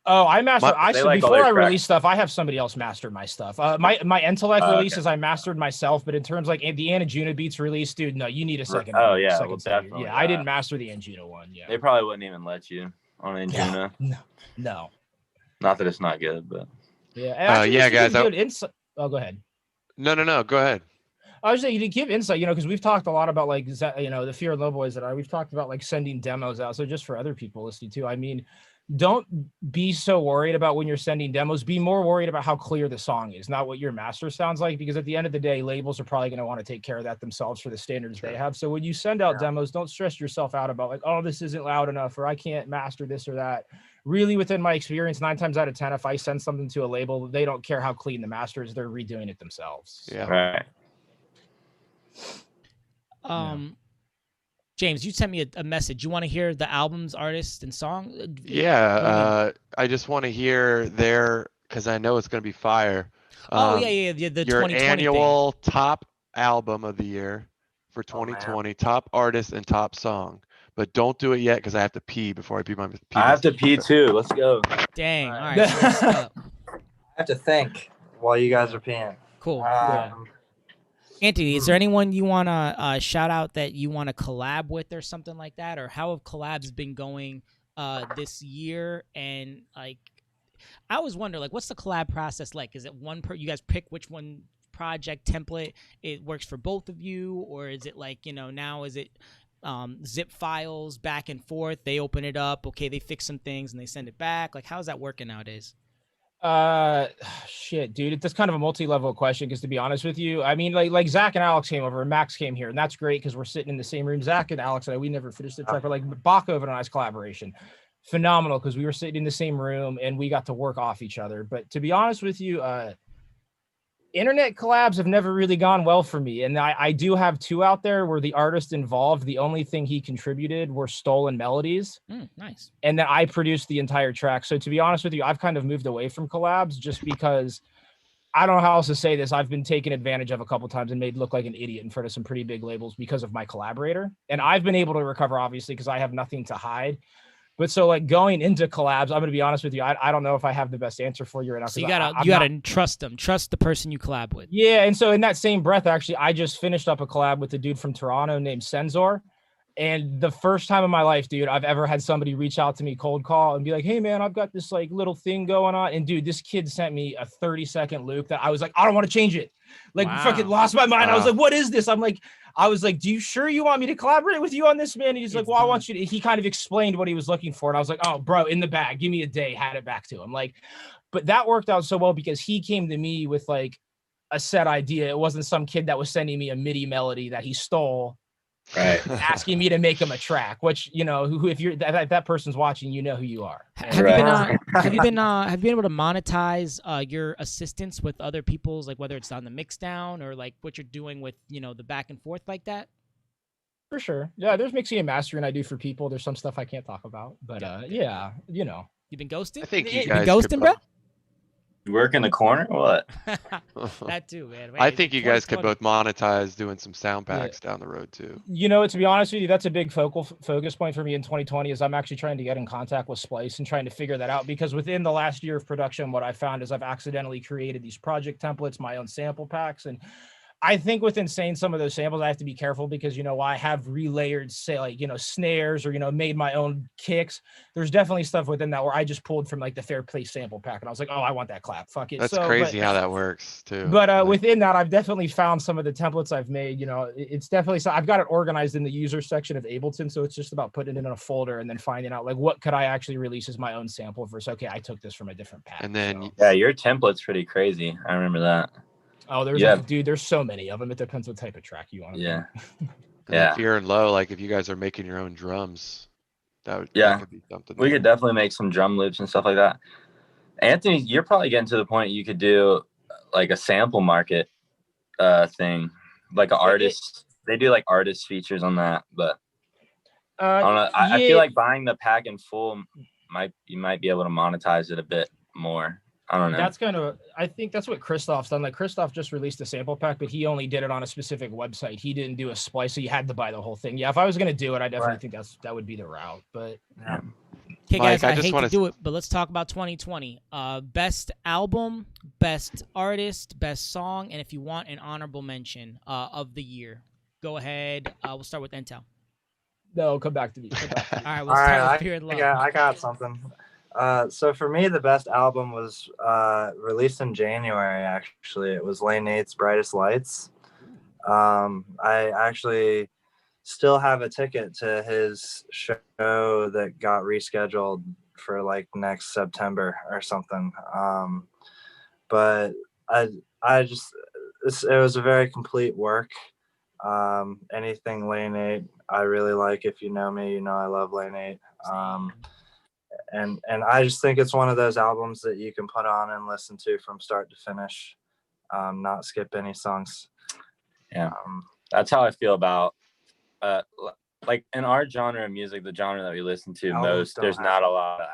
Oh, I master. Before I release track. stuff, I have somebody else master my stuff. My Intellect releases, I mastered myself. But in terms like the Anajuna Beats release, dude, no, you need a second. Oh yeah, second definitely. Yeah, I didn't master the Anjuna one. Yeah, they probably wouldn't even let you on Anjuna. No. Not that it's not good, but yeah. Yeah, guys. Oh, go ahead. No. Go ahead. I was saying to give insight, because we've talked a lot about like, the Fear and Low boys we've talked about like sending demos out. So just for other people listening too, I mean, don't be so worried about when you're sending demos. Be more worried about how clear the song is, not what your master sounds like, because at the end of the day, labels are probably going to want to take care of that themselves for the standards they have. So when you send out demos, don't stress yourself out about like, oh, this isn't loud enough, or I can't master this or that. Really, within my experience, 9 times out of 10, if I send something to a label, they don't care how clean the master is. They're redoing it themselves. Yeah. Right. James, you sent me a message. You want to hear the albums, artists, and song? Yeah, I just want to hear because I know it's going to be fire. The your 2020 annual top album of the year for 2020, top artist and top song. But don't do it yet because I have to pee before I pee my pee. I have to pee too. Let's go. Dang. All right. I have to think while you guys are peeing. Cool. Anthony, is there anyone you want to shout out that you want to collab with or something like that? Or how have collabs been going this year? And like, I always wonder, like, what's the collab process like? Is it you guys pick which one project template it works for both of you? Or is it like, now is it zip files back and forth? They open it up. Okay, they fix some things and they send it back. Like, how's that working nowadays? Shit, dude, it's kind of a multi-level question, because to be honest with you, I mean, like Zach and Alex came over and Max came here, and that's great because we're sitting in the same room. Zach and Alex and I, we never finished the track, but like Bakov and I's collaboration, phenomenal, because we were sitting in the same room and we got to work off each other. But to be honest with you, internet collabs have never really gone well for me. And I do have 2 out there where the artist involved, the only thing he contributed were stolen melodies. Nice. And then I produced the entire track. So to be honest with you, I've kind of moved away from collabs just because I don't know how else to say this. I've been taken advantage of a couple times and made look like an idiot in front of some pretty big labels because of my collaborator. And I've been able to recover, obviously, because I have nothing to hide. But so like going into collabs, I'm going to be honest with you. I don't know if I have the best answer for you right now. So you gotta trust them. Trust the person you collab with. Yeah. And so in that same breath, actually, I just finished up a collab with a dude from Toronto named Senzor. And the first time in my life, dude, I've ever had somebody reach out to me, cold call, and be like, hey man, I've got this like little thing going on. And dude, this kid sent me a 30-second loop that I was like, I don't want to change it. Like fucking lost my mind. I was like, what is this? I was like, do you sure you want me to collaborate with you on this, man? And he's like, well, I want you to, he kind of explained what he was looking for. And I was like, oh bro, in the bag, give me a day, had it back to him. Like, but that worked out so well because he came to me with like a set idea. It wasn't some kid that was sending me a MIDI melody that he stole. Right. Asking me to make him a track, which, who if you're that person's watching, you know who you are. Have you been able to monetize your assistance with other people's, like whether it's on the mix down or like what you're doing with, the back and forth like that? For sure. Yeah, there's mixing and mastering I do for people. There's some stuff I can't talk about, but yeah, You've been ghosting? I think you been guys ghosting, bro? Work in the corner? What? That too, man. I Hey, think you guys could 2020. both monetize doing some sound Yeah. packs down the road too. You know, to be honest with you, that's a big focus point for me in 2020 is I'm actually trying to get in contact with Splice and trying to figure that out, because within the last year of production, what I found is I've accidentally created these project templates, my own sample packs. And I think with insane some of those samples, I have to be careful because, you know, I have relayered, say, like, you know, snares or, you know, made my own kicks. There's definitely stuff within that where I just pulled from like the Fair Play sample pack and I was like, oh, I want that clap. Fuck it. That's So, crazy but, how that works too. but Like, within that, I've definitely found some of the templates I've made. You know, it's definitely so I've got it organized in the user section of Ableton. So it's just about putting it in a folder and then finding out like what could I actually release as my own sample versus okay, I took this from a different pack. and then so. Yeah, your template's pretty crazy. I remember that. Oh, there's Yeah. dude, there's so many of them. It depends what type of track you want. Yeah. and Yeah. then Fear and Low, like if you guys are making your own drums, that Yeah. could be something. We there. could definitely make some drum loops and stuff like that. Anthony, you're probably getting to the point you could do like a sample market thing, like an artist. They do like artist features on that, but I don't know. I feel like buying the pack in full you might be able to monetize it a bit more. I don't know. That's kind of, I think that's what Christoph's done. Like Christoph just released a sample pack, but he only did it on a specific website. He didn't do a splice, so you had to buy the whole thing. Yeah, if I was gonna do it, I definitely think that would be the route. But Yeah. Okay, Mike, guys, I I just hate wanna to do it, but let's talk about 2020. Best album, best artist, best song, and if you want an honorable mention of the year, go ahead. We'll start with Intel. no, come back to me. Come back to me. All right, we'll All start right, with Fear and Love. I got something. So for me, the best album was released in January. Actually, it was Lane 8's "Brightest Lights." I actually still have a ticket to his show that got rescheduled for like next September or something. But I just it was a very complete work. Anything Lane 8, I really like. If you know me, you know I love Lane 8. And I just think it's one of those albums that you can put on and listen to from start to finish, not skip any songs. Yeah, that's how I feel about like in our genre of music, the genre that we listen to most. There's not a lot of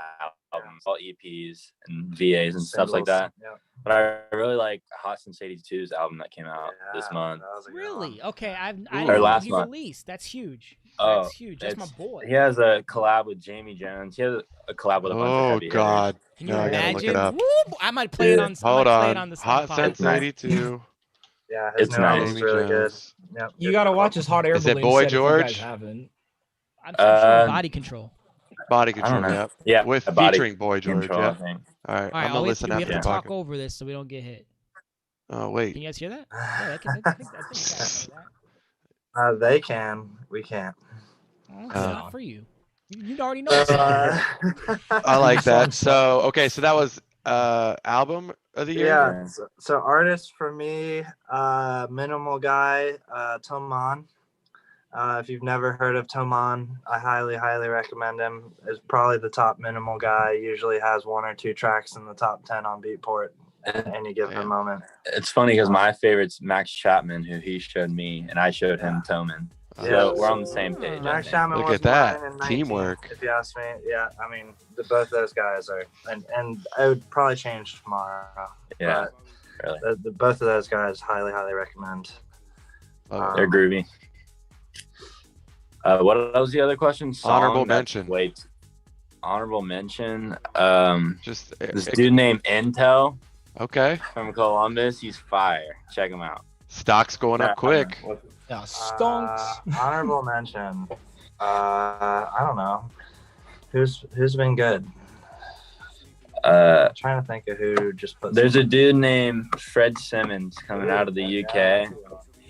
albums, all EPs and VAs and stuff like that. Yeah. But I really like Hot Since '82's album that came out this month. That was a good Really? one. Okay, I Or didn't know last he month. released. That's huge. Oh, That's huge. That's my boy. He has a collab with Jamie Jones. He has a collab with a bunch of Oh heavy God! Can you No, I gotta look it imagine? up. Woo! I might play it on. Hold I might play it on. on the Hot Pod. Since '82. Yeah, his It's new nice. album's Jamie really good. Jones. Yep. You gotta watch his Hot Air Is it Balloon Boy set if you guys George? haven't. I'm sure Uh, body control. Body I don't Control. know. Yep. Yeah, With a body featuring Boy George. control, I Yeah. think. All right. All right, I'm gonna all we have to listen do, we after have the to talk podcast. over this so we don't get hit. Oh Can wait. you guys hear that? Yeah, I think guys know that. They can. We can't. Oh, it's not for you. You already know. I like that. Song So okay, so that was album of the year. Yeah. So artist for me, minimal guy, Toman. If you've never heard of Toman, I highly recommend him. Is probably the top minimal guy. Usually has 1 or 2 tracks in the top 10 on Beatport at any given Damn. moment. It's funny because my favorite's Max Chapman, who he showed me, and I showed him Toman. Oh, So we're on the same page. I Max think. Chapman Look was at that. mine in 19th, Teamwork. if you ask me. Yeah, I mean, both those guys are, and I would probably change tomorrow. Yeah, really. But both of those guys, highly recommend. Oh, They're groovy. What was the other question? Honorable Song that's mention. Wait, honorable mention. just This dude named Intel okay. from Columbus. He's fire. Check him out. Stock's going up quick. Yeah, stonks. Honorable mention. I don't know. Who's been good? I'm trying to think of who just put. There's a dude named Fred Simmons coming out of the UK.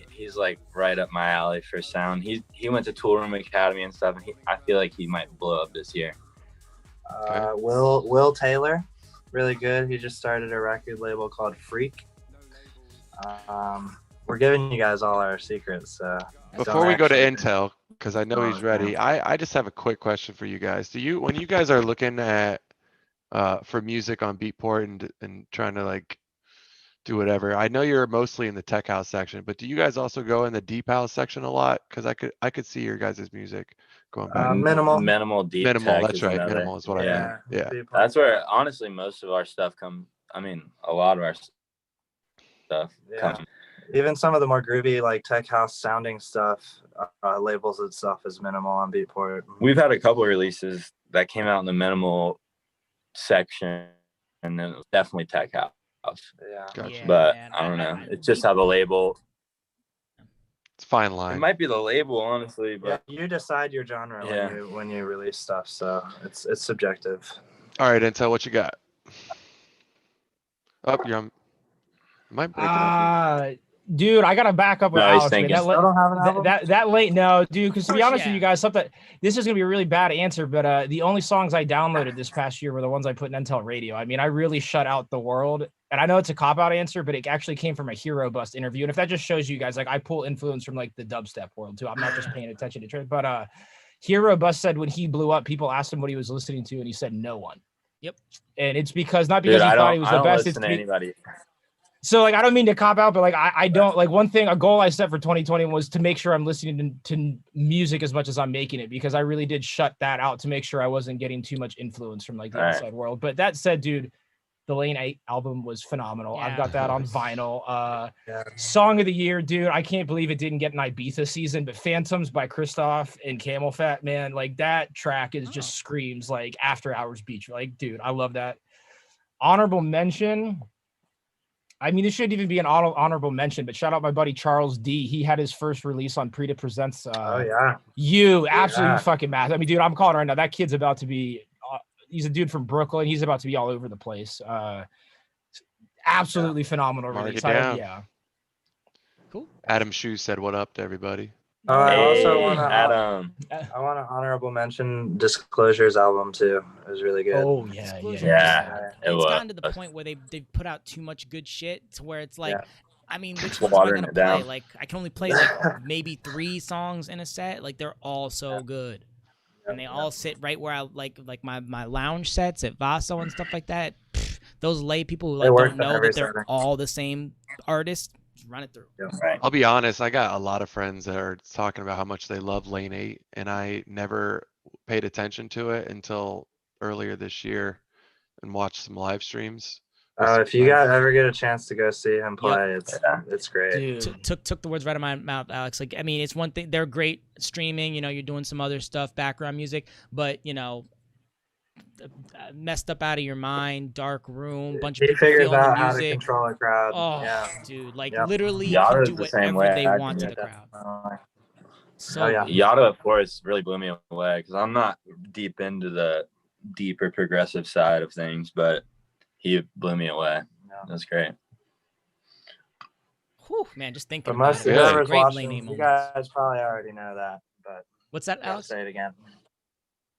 He's like right up my alley for sound. He went to Tool Room Academy and stuff. And I feel like he might blow up this year. Will Taylor, really good. He just started a record label called Freak. We're giving you guys all our secrets. Before we go to Intel, because I know he's ready, I just have a quick question for you guys. When you guys are looking at for music on Beatport and trying to like do whatever, I know you're mostly in the tech house section, but do you guys also go in the deep house section a lot? Because I could see your guys' music going back. Minimal Deep Minimal, tech that's is right. another. Minimal is what I meant. Yeah. That's where honestly most of our stuff I mean, a lot of our stuff Yeah. comes. Even some of the more groovy, like tech house sounding stuff, labels itself as minimal on Beatport. We've had a couple of releases that came out in the minimal section, and then it was definitely tech house. Yeah. Gotcha. Yeah, But man. I don't know. It's just how the label. It's a fine It line. might be the label, honestly, Yeah, but you decide your genre Yeah. when you release stuff, so it's subjective. All right, Intel, what you got? Up, you're on. Am I breaking up? Dude, I gotta back up with No, he's Alex, man. thinking. Still don't have an album? That late, no, dude. Because to be course, honest with yeah. you guys, something this is gonna be a really bad answer, but the only songs I downloaded this past year were the ones I put in Intel Radio. I mean, I really shut out the world, and I know it's a cop out answer, but it actually came from a Hero Bust interview. And if that just shows you guys, like, I pull influence from like the dubstep world too. I'm not just paying attention to trend, but Hero Bust said when he blew up, people asked him what he was listening to, and he said no one. Yep. And it's because not because dude, he I thought he don't. was I the don't best. listen to anybody. So, like, I don't mean to cop out, but like, I don't like one thing, a goal I set for 2020 was to make sure I'm listening to music as much as I'm making it, because I really did shut that out to make sure I wasn't getting too much influence from like the Right. outside world. But that said, dude, the Lane 8 album was phenomenal. Yeah. I've got that on vinyl. Yeah. Song of the year, dude. I can't believe it didn't get an Ibiza season, but Phantoms by Christoph and Camel Fat, man, like that track is just screams like After Hours Beach. Like, dude, I love that. Honorable mention. I mean, this shouldn't even be an honorable mention, but shout out my buddy Charles D. He had his first release on Preta Presents. Oh yeah. You absolutely Yeah. fucking massive. I mean, dude, I'm calling right now. That kid's about to be. He's a dude from Brooklyn. He's about to be all over the place. Absolutely phenomenal Mark release. it down. Yeah. Cool. Adam Shue said, "What up to everybody?" I also Hey, want to Adam. I want to honorable mention Disclosure's album too. It was really good. Oh yeah, Disclosure, Yeah, it's it was. gotten to the point where they put out too much good shit to where it's like, Yeah. I mean, which It's ones am I watering gonna it play? down. Like, I can only play like maybe 3 songs in a set. Like, they're all so good, and they all sit right where I like my lounge sets at Vaso and stuff like that. Pfft, those lay people who They like work don't for know every that they're setting. all the same artist. Just run it through. Right. I'll be honest, I got a lot of friends that are talking about how much they love Lane 8, and I never paid attention to it until earlier this year and watched some live streams. with some If you friends. ever get a chance to go see him play, it's great. dude. Took the words right out of my mouth, Alex. Like, I mean, it's one thing, they're great streaming, you know, you're doing some other stuff, background music, but you know, messed up out of your mind, dark room, bunch of He people figures feeling the out how to music. control a crowd. Oh, yeah. dude, like Yep. literally Yada can is do the same whatever way. they want to Yeah, the crowd. definitely. So Oh, yeah. good. Yada, of course, really blew me away because I'm not deep into the deeper progressive side of things, but he blew me away. Yeah. That's great. Whew, man, just thinking But about most it. of Really? whoever's Great watching, Lane 8 you moments. guys probably already know that. But What's that, I gotta Alex? say it again.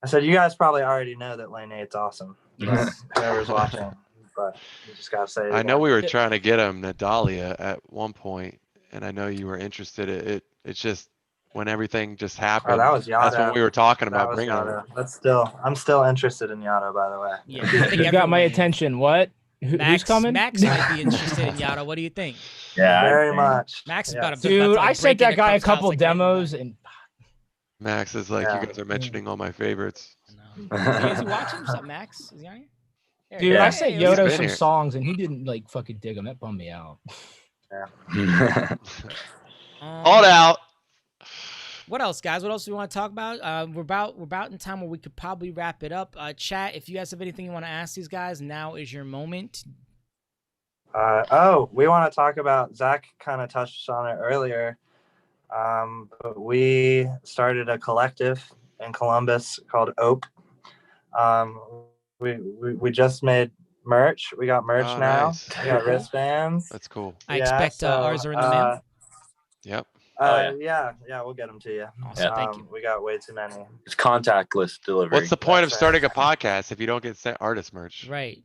I said you guys probably already know that Lane 8's awesome. Yes. But whoever's watching, but you just gotta say it. I know again. we were trying to get him Natalia at one point, and I know you were interested. It's just when everything just Oh, happened. that was That's when Yada. we were talking That about was bringing him. Yada. I'm still interested in Yada, by the way. Yeah, I think You got my everyone is. attention. What? Who's Max, coming? Max might be interested in Yada. What do you think? Yeah, Very much. Max is Yeah. about to Dude, I sent that guy a Crup's house couple like right demos, now. and Max is like, Yeah. you guys are mentioning all my favorites. No. Is he watching? What's up, Max? Is he on here? There he dude, is. I Yeah. sent Hey, what's Yoda up? been some here. songs, and he didn't like fucking dig them. That bummed me out. All out. What else, guys? What else do we want to talk about? We're about in time where we could probably wrap it up. Chat, if you guys have anything you want to ask these guys, now is your moment. We want to talk about, Zach kind of touched on it earlier. But we started a collective in Columbus called OPE. We just made merch. We got merch Oh, now. nice. We got wristbands. That's cool. I expect ours are in the mail. Yep. Yeah, we'll get them to you. Awesome, thank you. We got way too many. It's contactless delivery. What's the point of That's starting a podcast if you don't get sent artist merch? Right.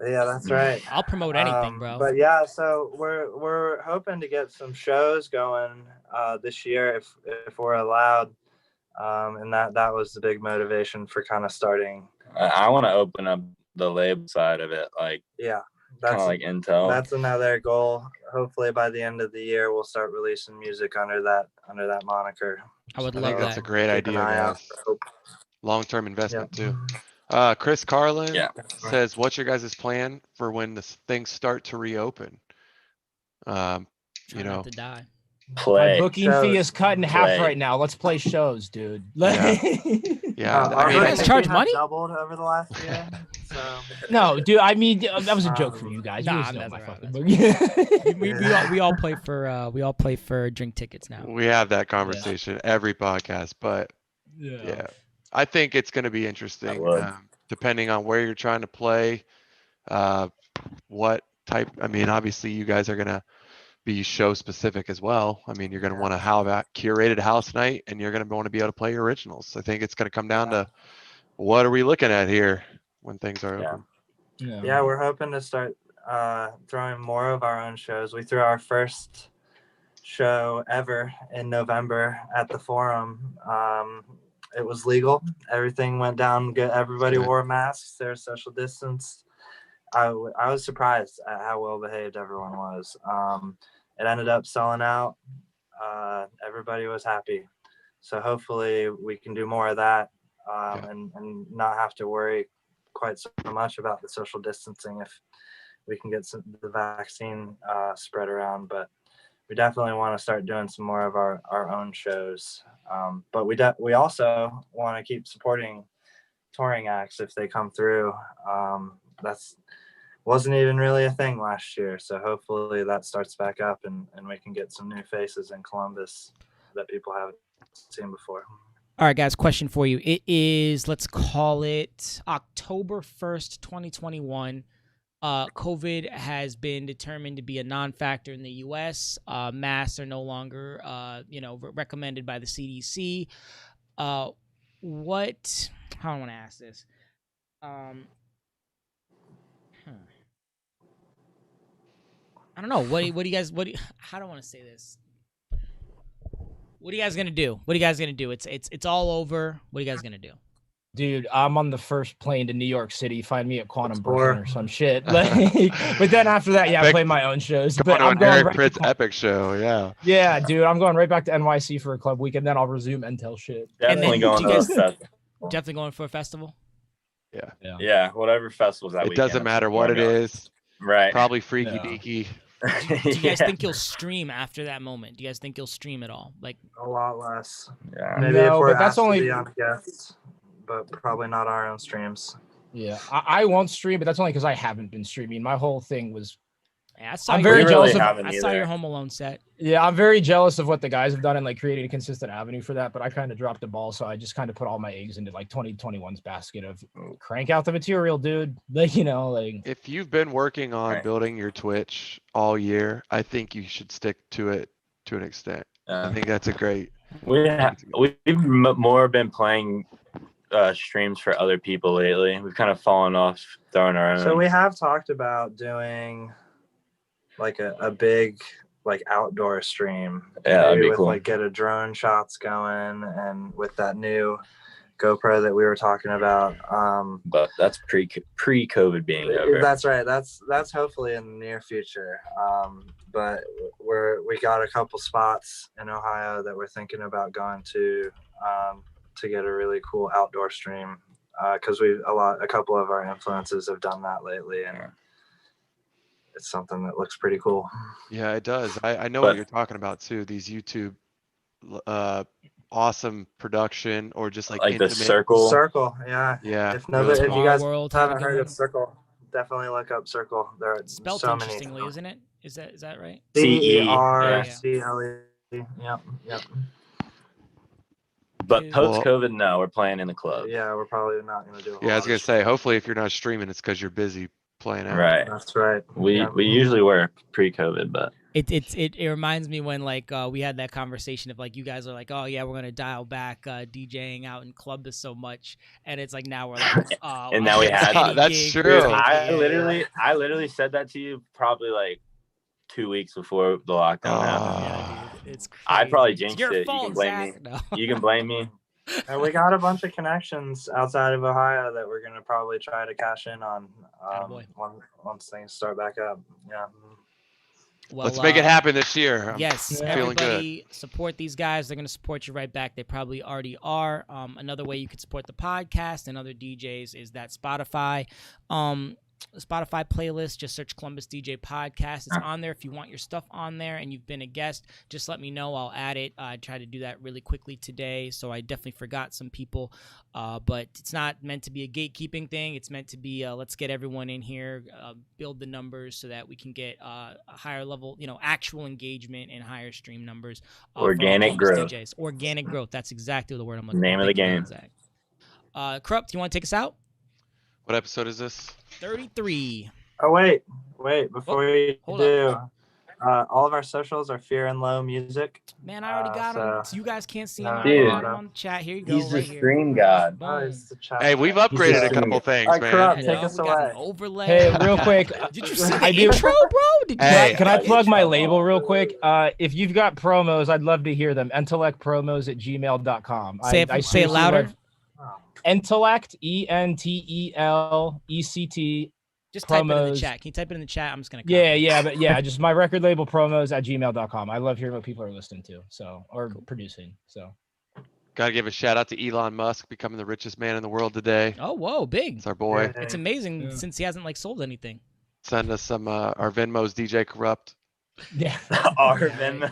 Yeah, that's right. I'll promote anything, bro. But yeah, so we're hoping to get some shows going this year if we're allowed. And that was the big motivation for kind of starting. I want to open up the label side of it, like Yeah, kind that's of like Intel. that's another goal. Hopefully by the end of the year we'll start releasing music under that moniker. I would I love think that's that. a great Keep an idea, eye out guys. for Hope. Long-term investment too. Chris Carlin Yeah. says, "What's your guys' plan for when the things start to reopen?" You Try not know, to die. My Play. booking fee Shows. is cut in half Play. right now. Let's play shows, dude. Yeah. yeah. Our I mean, You guys booking charge fee has money? doubled over the last year. So No, dude. I mean, that was a joke for you guys. You Nah, guys know that's my all right, fucking that's booking. we all play for drink tickets now. we have that conversation every podcast, but yeah, I think it's going to be interesting, would. depending on where you're trying to play, what type. I mean, obviously, you guys are going to be show specific as well. I mean, you're going to want to have a curated house night, and you're going to want to be able to play your originals. I think it's going to come down to what are we looking at here when things are open. yeah, we're hoping to start throwing more of our own shows. We threw our first show ever in November at the Forum. It was legal. Everything went down good. Everybody Good. wore masks. There was social distance. I was surprised at how well behaved everyone was. It ended up selling out. Everybody was happy. So hopefully we can do more of that and not have to worry quite so much about the social distancing if we can get the vaccine spread around. But we definitely want to start doing some more of our own shows. But we also want to keep supporting touring acts if they come through. That's wasn't even really a thing last year. So hopefully that starts back up and we can get some new faces in Columbus that people haven't seen before. All right, guys, question for you. It is, let's call it October 1st, 2021. COVID has been determined to be a non-factor in the U.S. Masks are no longer, recommended by the CDC. How do I want to ask this? I don't know. What do you guys? How do I want to say this? What are you guys gonna do? It's all over. What are you guys gonna do? Dude, I'm on the first plane to New York City. Find me at Quantum Tour. Brooklyn or some shit. But then after that, I play my own shows. Going But to I'm an going Eric right Pritz to, epic show. Yeah. yeah, dude, I'm going right back to NYC for a club week, and then I'll resume Entel shit. Definitely then going you to guys- a festival. Definitely going for a festival. Yeah, whatever festivals that It weekend. doesn't matter what it is. Right. Probably freaky Yeah. deaky. Do you guys think you'll stream after that moment? Do you guys think you'll stream at all? Like, A lot less. Yeah. Maybe No, if we're but that's asked to only- be on guests, but probably not our own streams. Yeah, I won't stream, but that's only because I haven't been streaming. My whole thing was, I saw I'm your- very We jealous really of. haven't I saw either. your Home Alone set. Yeah, I'm very jealous of what the guys have done and like creating a consistent avenue for that. But I kind of dropped the ball, so I just kind of put all my eggs into like 2021's basket of crank out the material, dude. Like like. If you've been working on Right. building your Twitch all year, I think you should stick to it to an extent. I think that's a great. We've more been playing streams for other people lately. We've kind of fallen off throwing our own. So we have talked about doing like a big like outdoor stream. Yeah, that'd Maybe be with cool. like get a drone shots going and with that new GoPro that we were talking about. But that's pre-COVID being over. That's right. That's hopefully in the near future. But we got a couple spots in Ohio that we're thinking about going to get a really cool outdoor stream. Because a couple of our influences have done that lately, and it's something that looks pretty cool. Yeah, it does. I know what you're talking about too. These YouTube, awesome production or just like the intimate. Circle, yeah. Yeah. If really you cool. guys World, haven't heard of Circle, definitely look up Circle. There are It's spelled so interestingly, many. isn't it? Is that right? CERCLE. Yep. But post-COVID, no, we're playing in the club. Yeah, we're probably not gonna do. Yeah, I was gonna say. Hopefully, if you're not streaming, it's because you're busy playing out. Right. That's right. We usually were pre-COVID, but It reminds me when like we had that conversation of like you guys are like, oh yeah, we're gonna dial back DJing out in Columbus so much, and it's like now we're like, oh, And now we had- any That's gig, true. we'll dude, take I it. literally said that to you probably like 2 weeks before the lockdown happened. Yeah, dude, it's crazy. I probably It's jinxed your it. You fault, can blame Zach. me. No. You can blame me. And we got a bunch of connections outside of Ohio that we're gonna probably try to cash in on Attaboy. once things start back up. Yeah. Well, Let's make it happen this year. Yes, Yeah. feeling good. everybody support these guys. They're going to support you right back. They probably already are. Another way you could support the podcast and other DJs is that Spotify playlist. Just search Columbus DJ Podcast. It's on there. If you want your stuff on there and you've been a guest, just let me know. I'll add it. I tried to do that really quickly today, so I definitely forgot some people. But it's not meant to be a gatekeeping thing. It's meant to be let's get everyone in here, build the numbers so that we can get a higher level, actual engagement and higher stream numbers. Organic growth. DJs. Organic growth. That's exactly the word I'm looking for. Name of the Thank you, game. Zach. Corrupt, you want to take us out? What episode is this? 33. Oh wait, before we hold do, all of our socials are Fear and Low Music. Man, I already got them. So you guys can't see them. Dude. I got 'em on the chat. Here you go. He's the right here. stream god. Boom. Oh, it's the chat. Hey, we've upgraded a just- couple things, All right, man. Corrupt, You take know, us we got away. an overlay. Hey, real quick. Did you see the I do- intro, bro? Did you Hey. Can I plug my label real quick? If you've got promos, I'd love to hear them. Intellectpromos@gmail.com. say it seriously louder? love- Intellect, ENTELECT. Just type it in the promos. chat. Can you type it in the chat? I'm just gonna. But just my record label promos@gmail.com. I love hearing what people are listening to, or producing. So Got to give a shout out to Elon Musk becoming the richest man in the world today. Oh, whoa, big. It's our boy. Yeah. It's amazing Yeah. since he hasn't sold anything. Send us some our Venmo's DJ Corrupt. yeah. Arvin.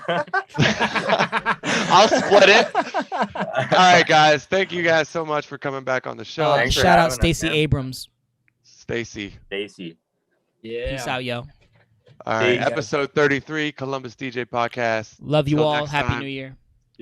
I'll split it. All right, guys. Thank you guys so much for coming back on the show. Thanks for Shout out having us, Stacey man. Abrams. Stacy. Stacy. Yeah. Peace out, yo. All See right, you guys. episode 33, Columbus DJ Podcast. Love you Till all. next Happy time. New Year.